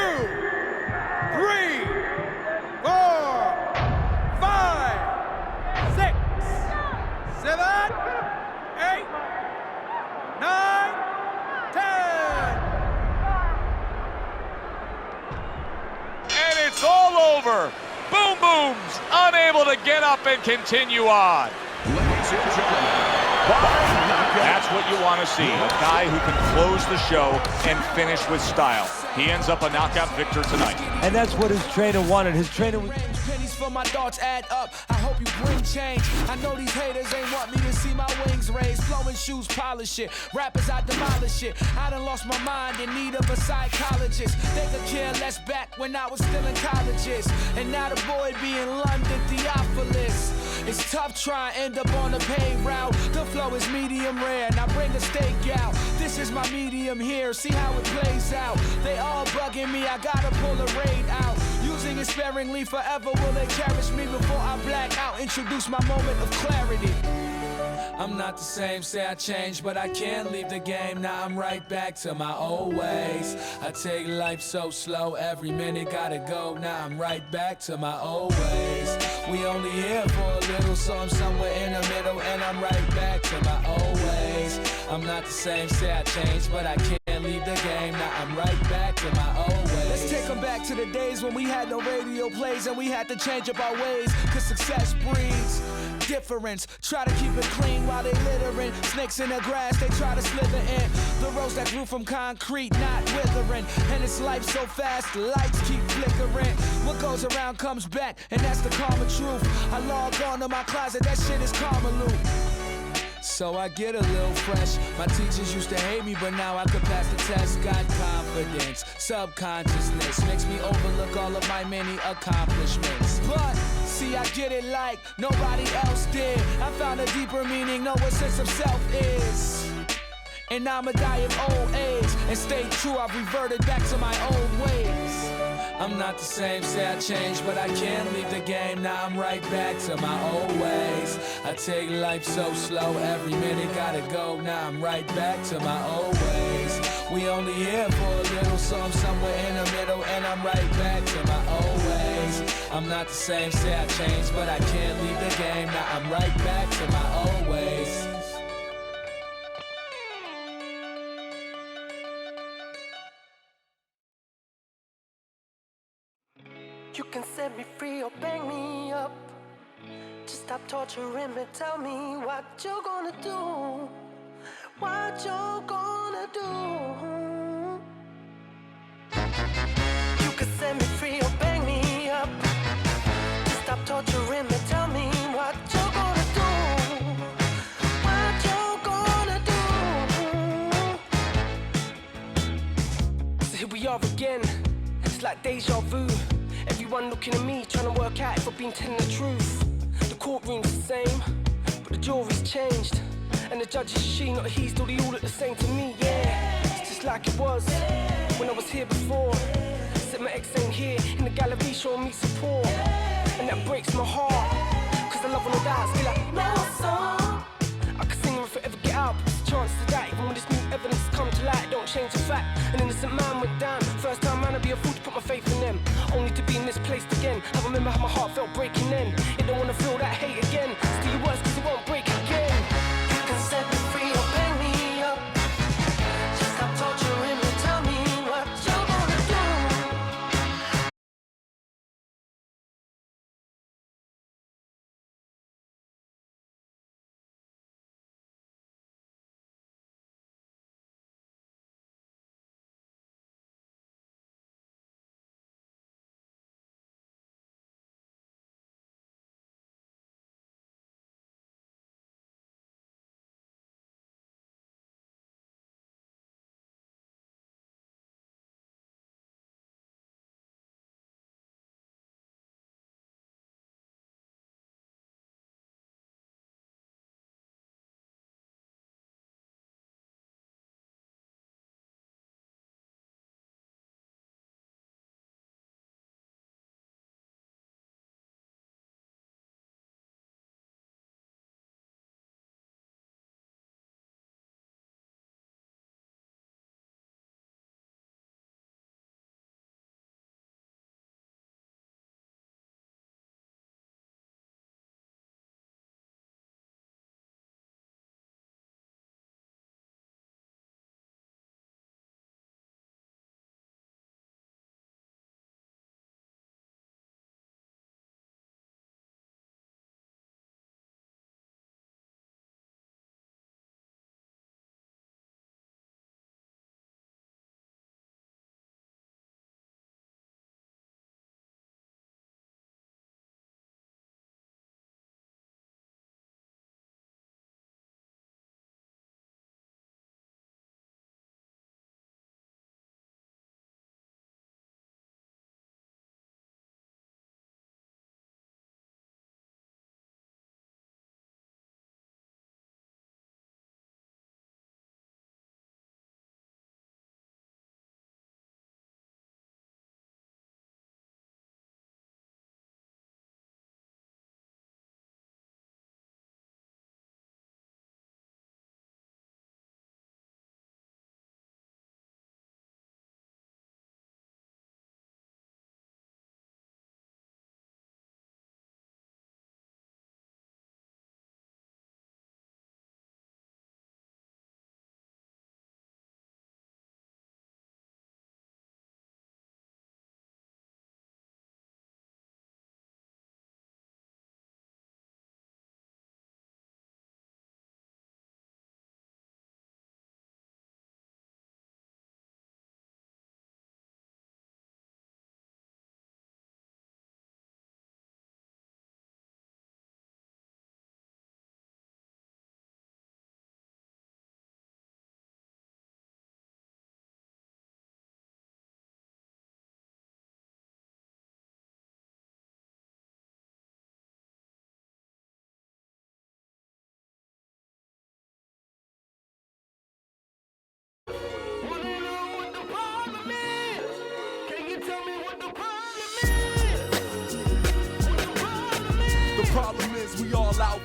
4, 5, 6, 7, 8, 9, 10. And it's all over. Boom Booms unable to get up and continue on. Ladies and gentlemen, by knockout. That's what you want to see, a guy who can close the show and finish with style. He ends up a knockout victor tonight. And that's what his trainer wanted. His trainer was... Pennies for my thoughts add up. I hope you bring change. I know these haters ain't want me to see my wings raised. Flowing shoes, polish it. Rappers, I demolish it. I done lost my mind in need of a psychologist. They could care less back when I was still in colleges. And now the boy be in London, Theophilus. It's tough trying to end up on the paid route. The flow is medium rare. Now bring the steak out. This is my medium here. See how it plays out. They all bugging me. I gotta pull a raid out. Using it sparingly forever. Will they cherish me before I black out? Introduce my moment of clarity. I'm not the same, say I changed, but I can't leave the game. Now I'm right back to my old ways. I take life so slow, every minute gotta go. Now I'm right back to my old ways. We only here for a little, so I'm somewhere in the middle, and I'm right back to my old ways. I'm not the same, say I changed, but I can't leave the game. Now I'm right back to my old ways. Let's take them back to the days when we had no radio plays and we had to change up our ways, cause success breeds difference. Try to keep it clean while they littering. Snakes in the grass, they try to slither in. The rose that grew from concrete, not withering. And it's life so fast, the lights keep flickering. What goes around comes back, and that's the karma truth. I log on to my closet, that shit is karma loop. So I get a little fresh. My teachers used to hate me, but now I could pass the test. Got confidence, subconsciousness makes me overlook all of my many accomplishments. But see, I get it like nobody else did. I found a deeper meaning, know what sense of self is. And I'ma die of old age and stay true. I've reverted back to my old ways. I'm not the same, say I changed, but I can't leave the game. Now I'm right back to my old ways. I take life so slow, every minute gotta go. Now I'm right back to my old ways. We only here for a little, so I'm somewhere in the middle, and I'm right back to my old ways. I'm not the same, say I changed, but I can't leave the game. Now I'm right back to my old ways. You can set me free or bang me up. Just stop torturing me, tell me what you're gonna do. What you're gonna do. You can set me free or bang me up. Just stop torturing me, tell me what you're gonna do. What you're gonna do. So here we are again, it's like deja vu. Everyone looking at me, trying to work out if I've been telling the truth. The courtroom's the same, but the jury's changed. And the judge is she, not he, still they all look the same to me, yeah. It's just like it was when I was here before. Said my ex ain't here, in the gallery showing me support. And that breaks my heart, cause I love her no doubt, still like no song. I could sing her if I ever get out, but there's a chance to that. Even when this new evidence come to light, don't change the fact. An innocent man went down, first time man I'd be a fool to put my faith in them. Only to be misplaced again. I remember how my heart felt breaking then. It don't wanna feel that hate again. Still your words cause it won't break again. You can set me free or bang me up. Just stop torturing me, tell me what you're gonna do.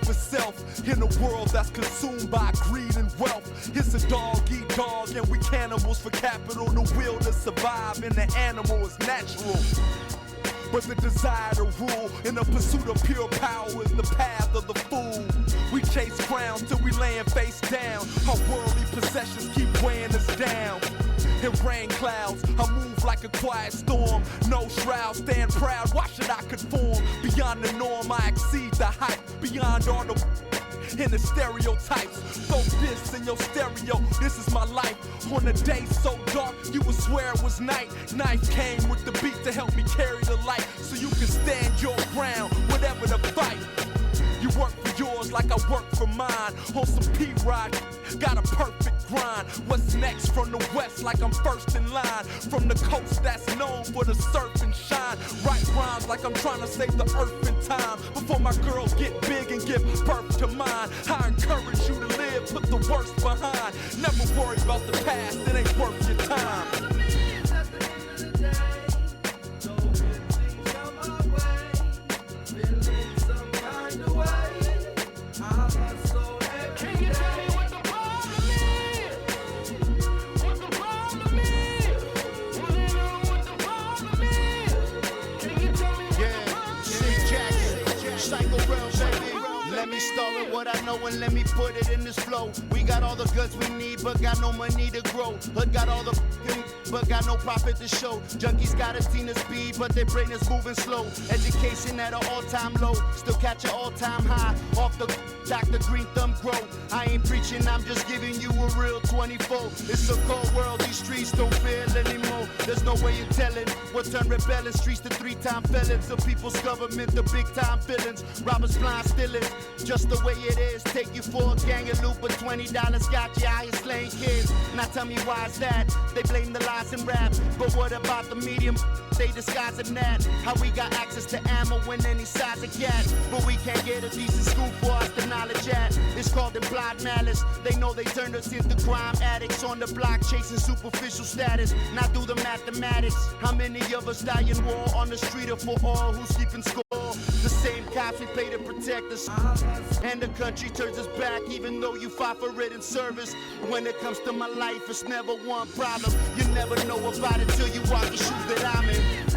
for self in a world that's consumed by greed and wealth. It's a dog eat dog and we cannibals for capital. The will to survive in the animal is natural. But the desire to rule in the pursuit of pure power is the path of the fool. We chase crowns till we laying face down. Our worldly possessions keep weighing us down. In rain clouds, I move like a quiet storm. No shroud, stand proud, why should I conform? Beyond the norm, I exceed the hype. Beyond all the in the stereotypes. Throw this in your stereo, this is my life. On a day so dark, you would swear it was night. Knife came with the beat to help me carry the light, so you can stand your ground, whatever the fight. You work for yours like I work for mine. On some P-Rod, got a perfect grind. What's next from the west like I'm first in line. From the coast that's known for the surf and shine. Write rhymes like I'm trying to save the earth in time. Before my girls get big and give birth to mine. I encourage you to live, put the worst behind. Never worry about the past, it ain't worth your time. Let me start with what I know and let me put it in this flow. We got all the goods we need, but got no money to grow. Hood got all the but got no profit to show. Junkies got a team of speed, but their brain is moving slow. Education at an all-time low, still catch an all-time high. Off the Dr. Green Thumb grow. I ain't preaching, I'm just giving you a real 24. It's a cold world, these streets don't feel anymore. There's no way of telling what turned rebelling streets to 3-time felons. The people's government, the big-time villains. Robbers blind stealing, just the way it is. Take you for a gang of loot, but $20 got you out here slaying kids. Now tell me why is that? They blame the lies and rap, but what about the medium? They disguising that. How we got access to ammo when any size of cat, but we can't get a decent school for us to knowledge at. It's called implied malice. They know they turned us into crime addicts on the block chasing superficial status. Now do the mathematics. How many of us die in war on the street or for all who's keeping score? The same cops we pay to protect us, and the country turns us back even though you fought for it in service. When it comes to my life, it's never one problem. You never know about it till you walk the shoes that I'm in.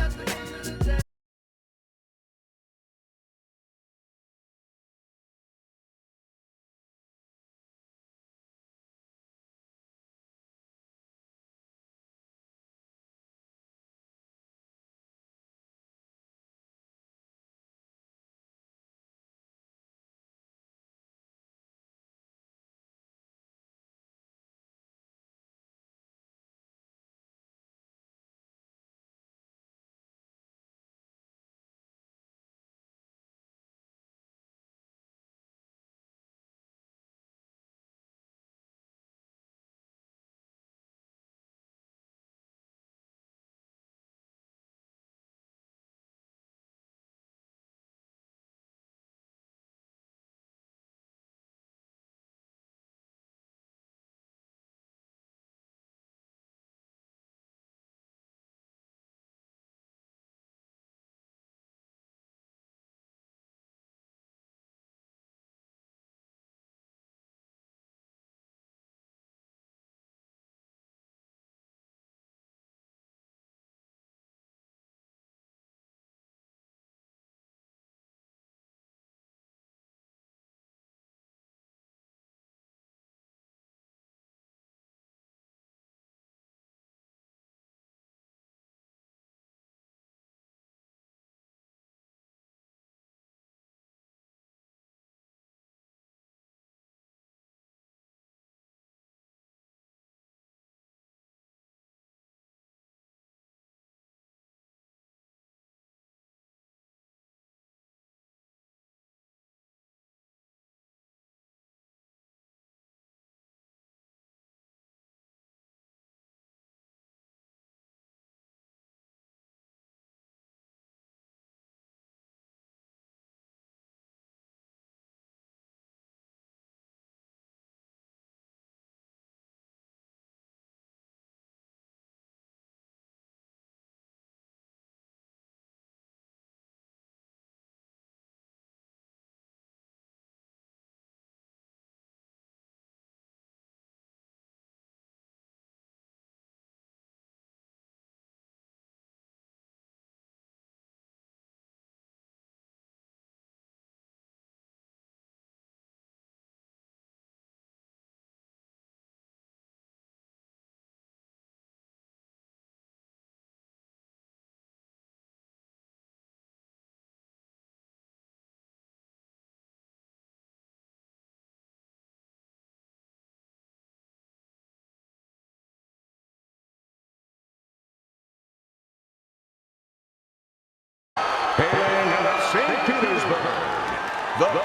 The Killer.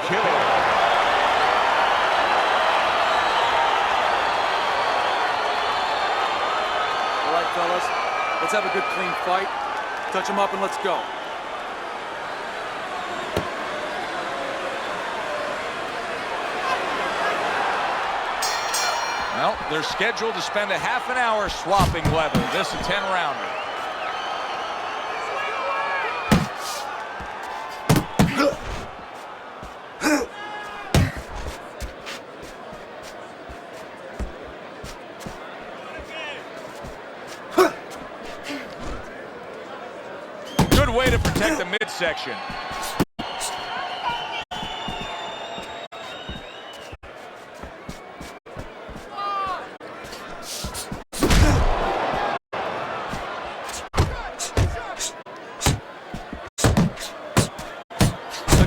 All right, fellas, let's have a good, clean fight. Touch him up and let's go. Well, they're scheduled to spend a half an hour swapping leather. This a 10-rounder. Good way to protect the midsection.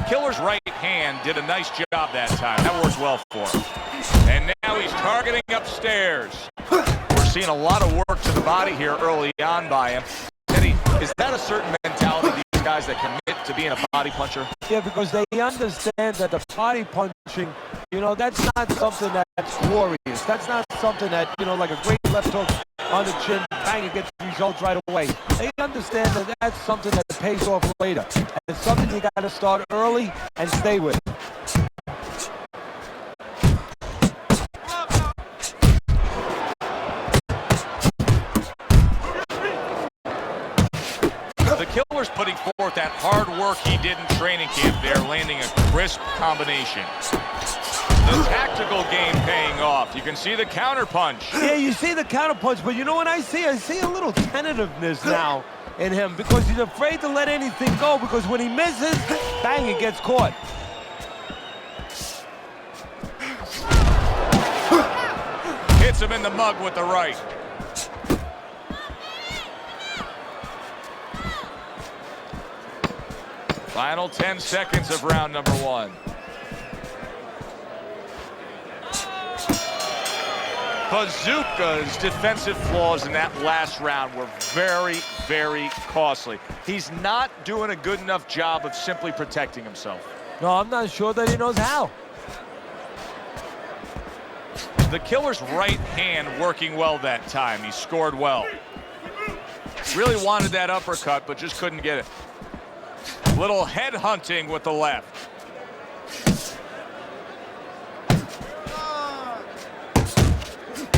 Killer's right hand did a nice job that time. That worked well for him. And now he's targeting upstairs. We're seeing a lot of work to the body here early on by him. Eddie, is that a certain mentality, these guys that commit to being a body puncher? Yeah, because they understand that the body punching, you know, that's not something that's glorious. That's not something that, you know, like a great left hook on the chin, bang, it gets results right away. They understand that that's something that pays off later. And it's something you got to start early and stay with. The Killer's putting forth that hard work he did in training camp there, landing a crisp combination. The tactical game paying off. You can see the counter punch. Yeah, you see the counter punch, but you know what I see? I see a little tentativeness now in him because he's afraid to let anything go, because when he misses, bang, it gets caught. Hits him in the mug with the right. Final 10 seconds of round number one. Bazooka's defensive flaws in that last round were very, very costly. He's not doing a good enough job of simply protecting himself. No, I'm not sure that he knows how. The Killer's right hand working well that time. He scored well. Really wanted that uppercut, but just couldn't get it. Little head hunting with the left.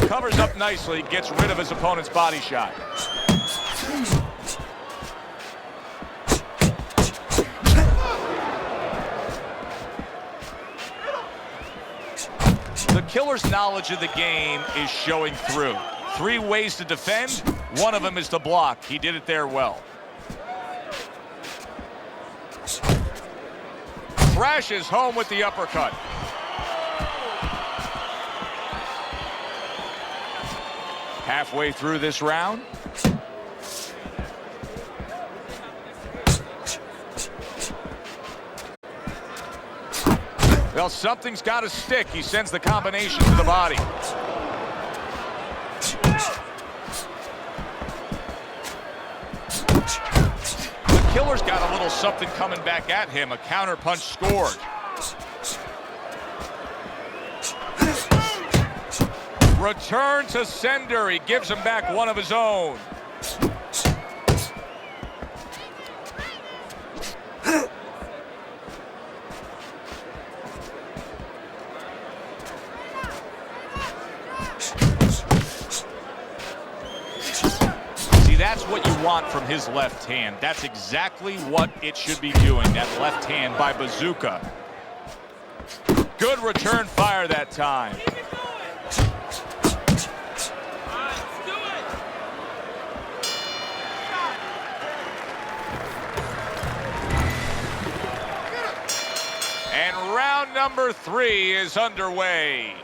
Covers up nicely, gets rid of his opponent's body shot. The Killer's knowledge of the game is showing through. 3 ways to defend, one of them is to block. He did it there well. Thrashes home with the uppercut. Halfway through this round. Well, something's got to stick. He sends the combination to the body. The Killer's got a little something coming back at him. A counter punch scored. Return to sender. He gives him back one of his own. See, that's what you want from his left hand. That's exactly what it should be doing, that left hand by Bazooka. Good return fire that time. And round number 3 is underway.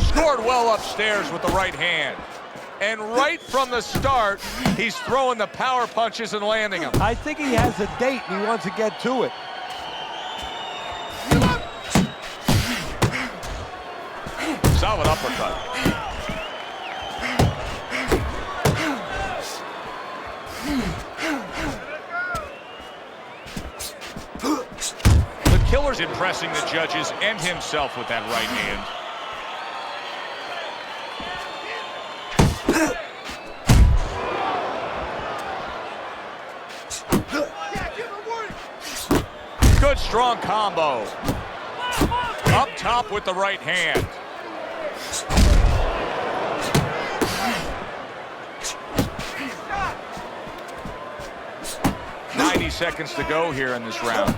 Scored well upstairs with the right hand. And right from the start, he's throwing the power punches and landing them. I think he has a date and he wants to get to it. Solid uppercut. The Killer's impressing the judges and himself with that right hand. Good strong combo. Up top with the right hand. Seconds to go here in this round.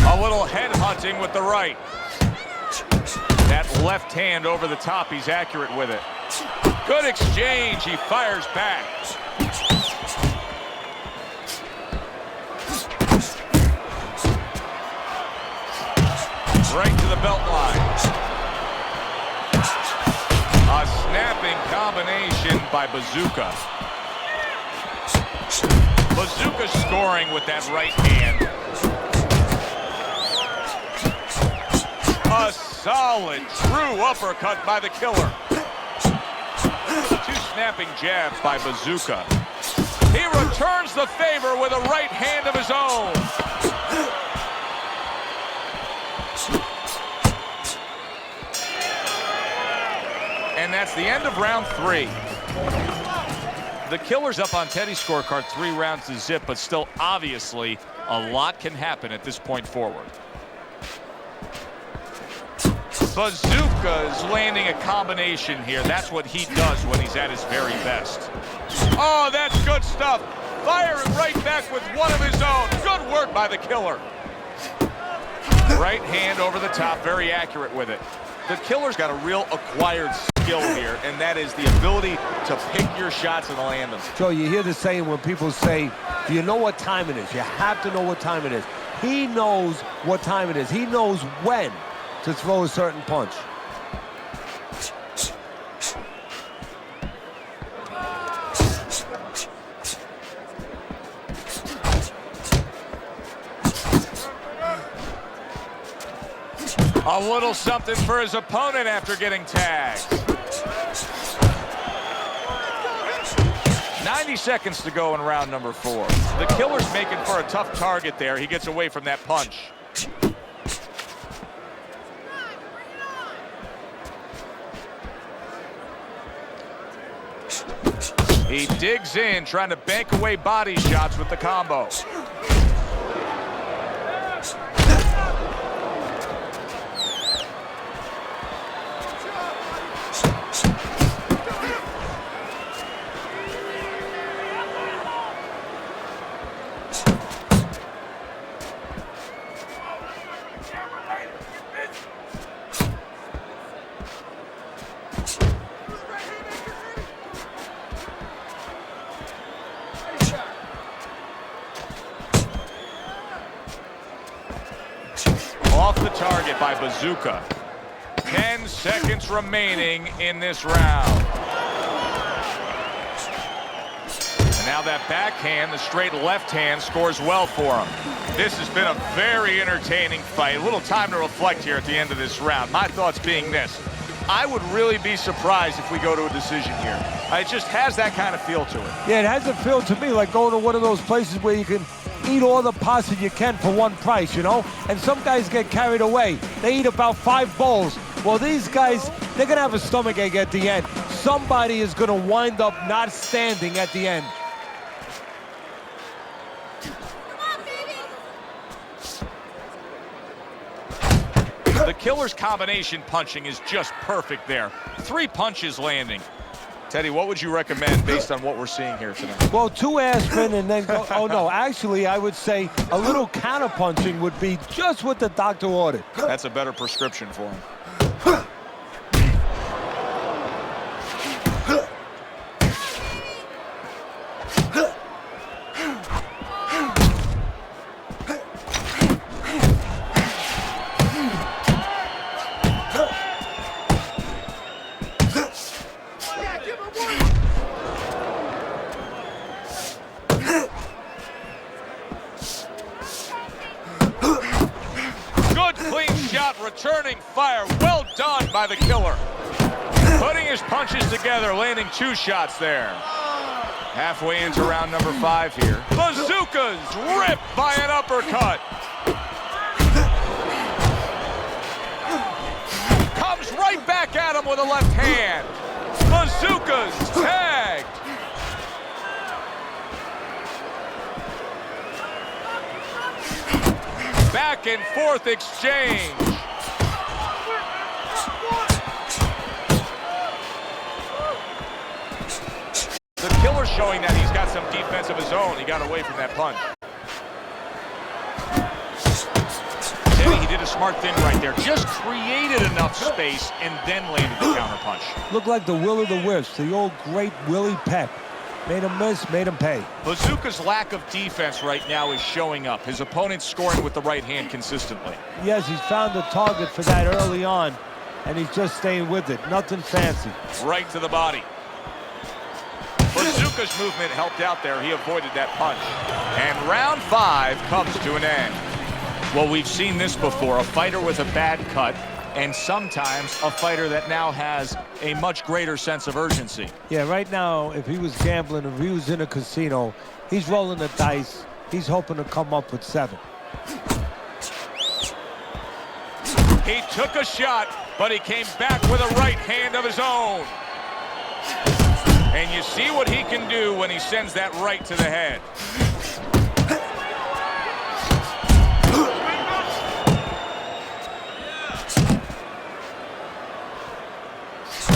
A little head hunting with the right. That left hand over the top, he's accurate with it. Good exchange, he fires back. Right to the belt line. A snapping combination by Bazooka. Bazooka scoring with that right hand. A solid, true uppercut by the Killer. Two snapping jabs by Bazooka. He returns the favor with a right hand of his own. And that's the end of round 3. The Killer's up on Teddy's scorecard 3 rounds to zip, but still obviously a lot can happen at this point forward. Bazooka's landing a combination here. That's what he does when he's at his very best. Oh, that's good stuff. Firing right back with one of his own. Good work by the Killer. Right hand over the top, very accurate with it. The Killer's got a real acquired skill here, and that is the ability to pick your shots and land them. Joe, you hear the saying when people say, do you know what time it is? You have to know what time it is. He knows what time it is. He knows when to throw a certain punch. A little something for his opponent after getting tagged. 90 seconds to go in round number 4. The Killer's making for a tough target there. He gets away from that punch. He digs in, trying to bank away body shots with the combo. Off the target by Bazooka. 10 seconds remaining in this round. And now that backhand, the straight left hand, scores well for him. This has been a very entertaining fight. A little time to reflect here at the end of this round. My thoughts being this: I would really be surprised if we go to a decision here. It just has that kind of feel to it. Yeah, it has a feel to me like going to one of those places where you can eat all the pasta you can for one price, you know? And some guys get carried away. They eat about 5 bowls. Well, these guys, they're going to have a stomachache at the end. Somebody is going to wind up not standing at the end. The Killer's combination punching is just perfect there. 3 punches landing. Teddy, what would you recommend based on what we're seeing here tonight? Well, 2 aspirin and then go, oh no, actually I would say a little counter punching would be just what the doctor ordered. That's a better prescription for him. Returning fire, well done by the Killer. together, landing 2 shots there. Halfway into round number 5 here. Bazookas ripped by an uppercut. Comes right back at him with a left hand. Bazookas tagged. Back and forth exchange. The Killer showing that he's got some defense of his own. He got away from that punch. He did a smart thing right there. Just created enough space and then landed the counter punch. Looked like the will of the wisps, the old great Willie Pep. Made him miss, made him pay. Bazooka's lack of defense right now is showing up. His opponent's scoring with the right hand consistently. Yes, he's found the target for that early on, and he's just staying with it. Nothing fancy. Right to the body. Bazooka's movement helped out there. He avoided that punch. And round 5 comes to an end. Well, we've seen this before. A fighter with a bad cut, and sometimes a fighter that now has a much greater sense of urgency. Yeah, right now, if he was gambling, if he was in a casino, he's rolling the dice. He's hoping to come up with 7. He took a shot, but he came back with a right hand of his own. And you see what he can do when he sends that right to the head.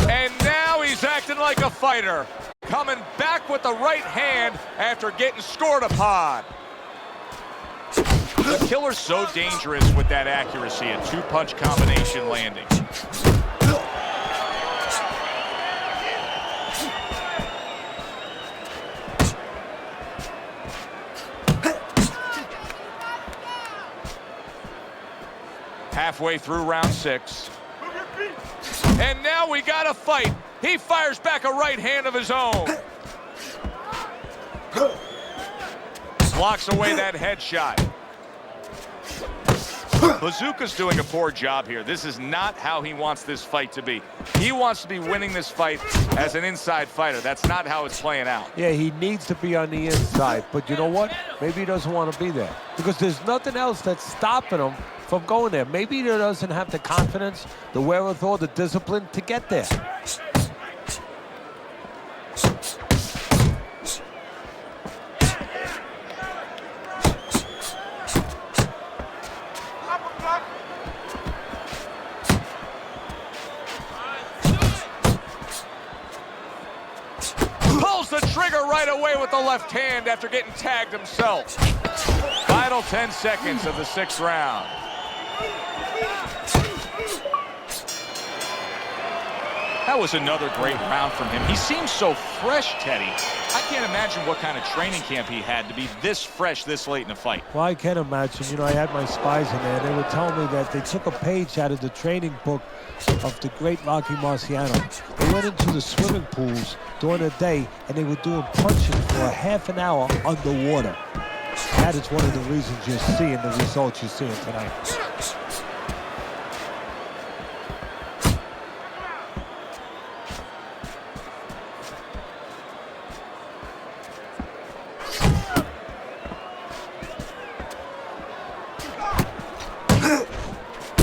And now he's acting like a fighter. Coming back with the right hand after getting scored upon. The Killer's so dangerous with that accuracy, a 2-punch combination landing. Halfway through round 6. And now we got a fight. He fires back a right hand of his own. Blocks away that headshot. Bazooka's doing a poor job here. This is not how he wants this fight to be. He wants to be winning this fight as an inside fighter. That's not how it's playing out. Yeah, he needs to be on the inside. But you know what? Maybe he doesn't want to be there. Because there's nothing else that's stopping him from going there. Maybe he doesn't have the confidence, the wherewithal, the discipline to get there. Pulls the trigger right away with the left hand after getting tagged himself. Final 10 seconds of the 6th round. That was another great round from him. He seems so fresh, Teddy. I can't imagine what kind of training camp he had to be this fresh this late in a fight. Well, I can imagine. You know, I had my spies in there. They were telling me that they took a page out of the training book of the great Rocky Marciano. They went into the swimming pools during the day, and they were doing punching for a half an hour underwater. That is one of the reasons you're seeing the results you're seeing tonight.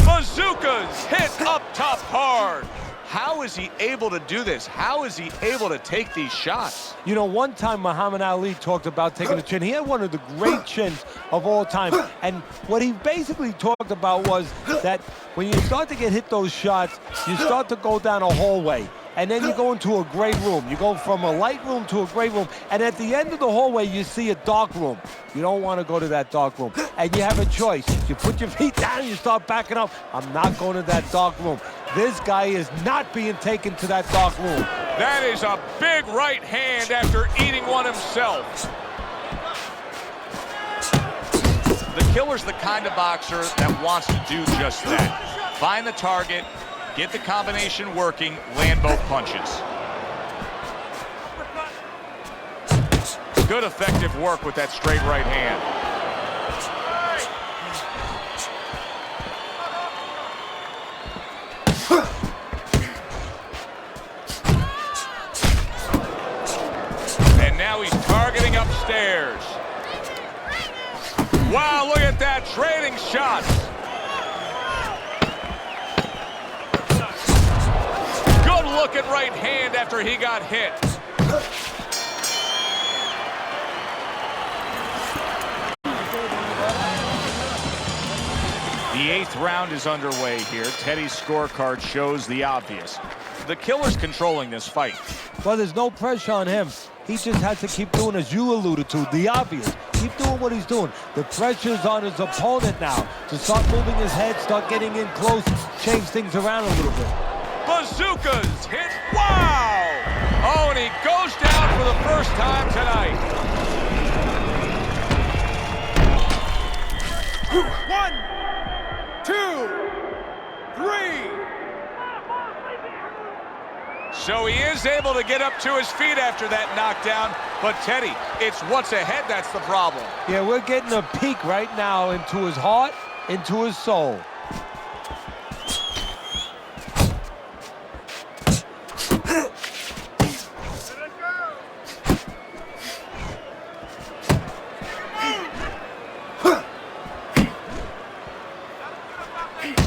Bazookas hit up top hard. How is he able to do this? How is he able to take these shots? You know, one time Muhammad Ali talked about taking a chin. He had one of the great chins of all time. And what he basically talked about was that when you start to get hit those shots, you start to go down a hallway. And then you go into a gray room. You go from a light room to a gray room. And at the end of the hallway, you see a dark room. You don't want to go to that dark room. And you have a choice. You put your feet down, you start backing up. I'm not going to that dark room. This guy is not being taken to that dark room. That is a big right hand after eating one himself. The Killer's the kind of boxer that wants to do just that. Find the target, get the combination working, land both punches. Good effective work with that straight right hand. downstairs. Wow, look at that, trading shots. Good looking right hand after he got hit. The 8th round is underway here. Teddy's scorecard shows the obvious. The killer's controlling this fight. Well, there's no pressure on him. He just has to keep doing, as you alluded to, the obvious. Keep doing what he's doing. The pressure's on his opponent now to start moving his head, start getting in close, change things around a little bit. Bazookas hit. Wow! Oh, and he goes down for the first time tonight. 1, 2, 3. So he is able to get up to his feet after that knockdown. But Teddy, it's what's ahead that's the problem. Yeah, we're getting a peek right now into his heart, into his soul.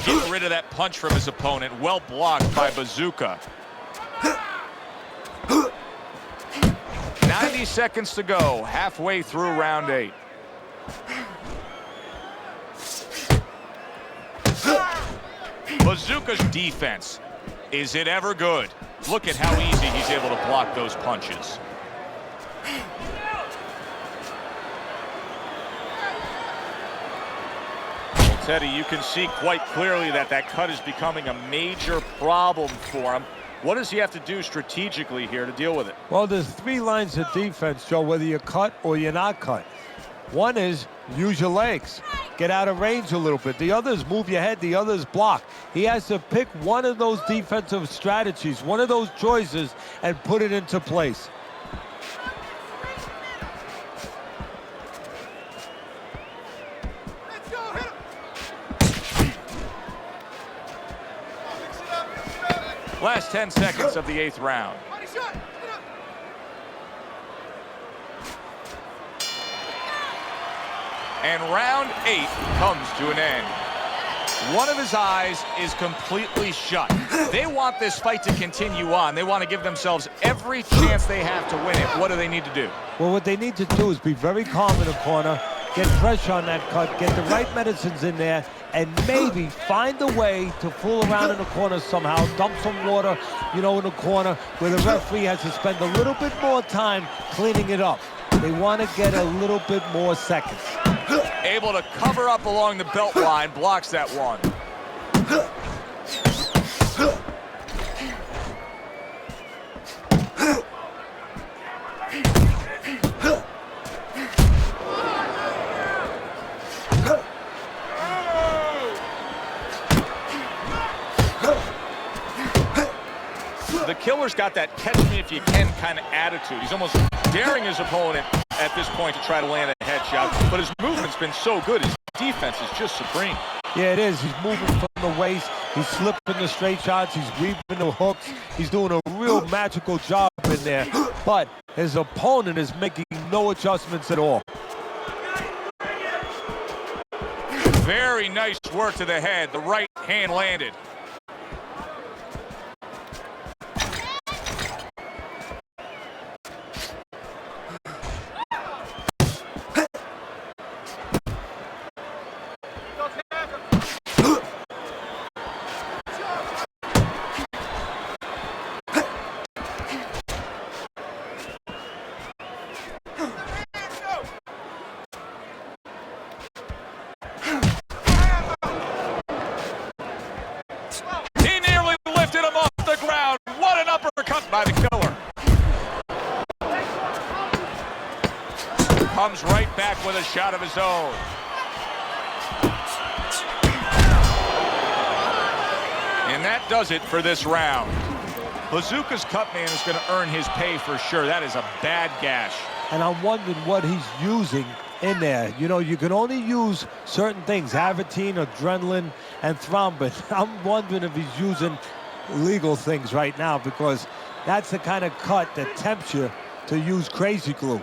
Getting rid of that punch from his opponent. Well blocked by Bazooka. 90 seconds to go, halfway through round 8. Bazooka's defense, is it ever good? Look at how easy he's able to block those punches. Well, Teddy, you can see quite clearly that that cut is becoming a major problem for him. What does he have to do strategically here to deal with it? Well, there's 3 lines of defense, Joe, whether you're cut or you're not cut. One is use your legs, get out of range a little bit. The other is move your head, the other is block. He has to pick one of those defensive strategies, one of those choices, and put it into place. Last 10 seconds of the 8th round. And round 8 comes to an end. One of his eyes is completely shut. They want this fight to continue on. They want to give themselves every chance they have to win it. What do they need to do? Well, what they need to do is be very calm in the corner, get pressure on that cut, get the right medicines in there, and maybe find a way to fool around in the corner somehow, dump some water, in the corner where the referee has to spend a little bit more time cleaning it up. They want to get a little bit more seconds. Able to cover up along the belt line, blocks that one. The killer's got that catch me if you can kind of attitude. He's almost daring his opponent at this point to try to land a headshot, but his movement's been so good. His defense is just supreme. Yeah, it is. He's moving from the waist. He's slipping the straight shots. He's weaving the hooks. He's doing a real magical job in there, but his opponent is making no adjustments at all. Very nice work to the head. The right hand landed. By the killer. Comes right back with a shot of his own. And that does it for this round. Bazooka's cut man is going to earn his pay for sure. That is a bad gash. And I'm wondering what he's using in there. You can only use certain things, Avatine, adrenaline, and thrombin. I'm wondering if he's using legal things right now, because that's the kind of cut that tempts you to use crazy glue.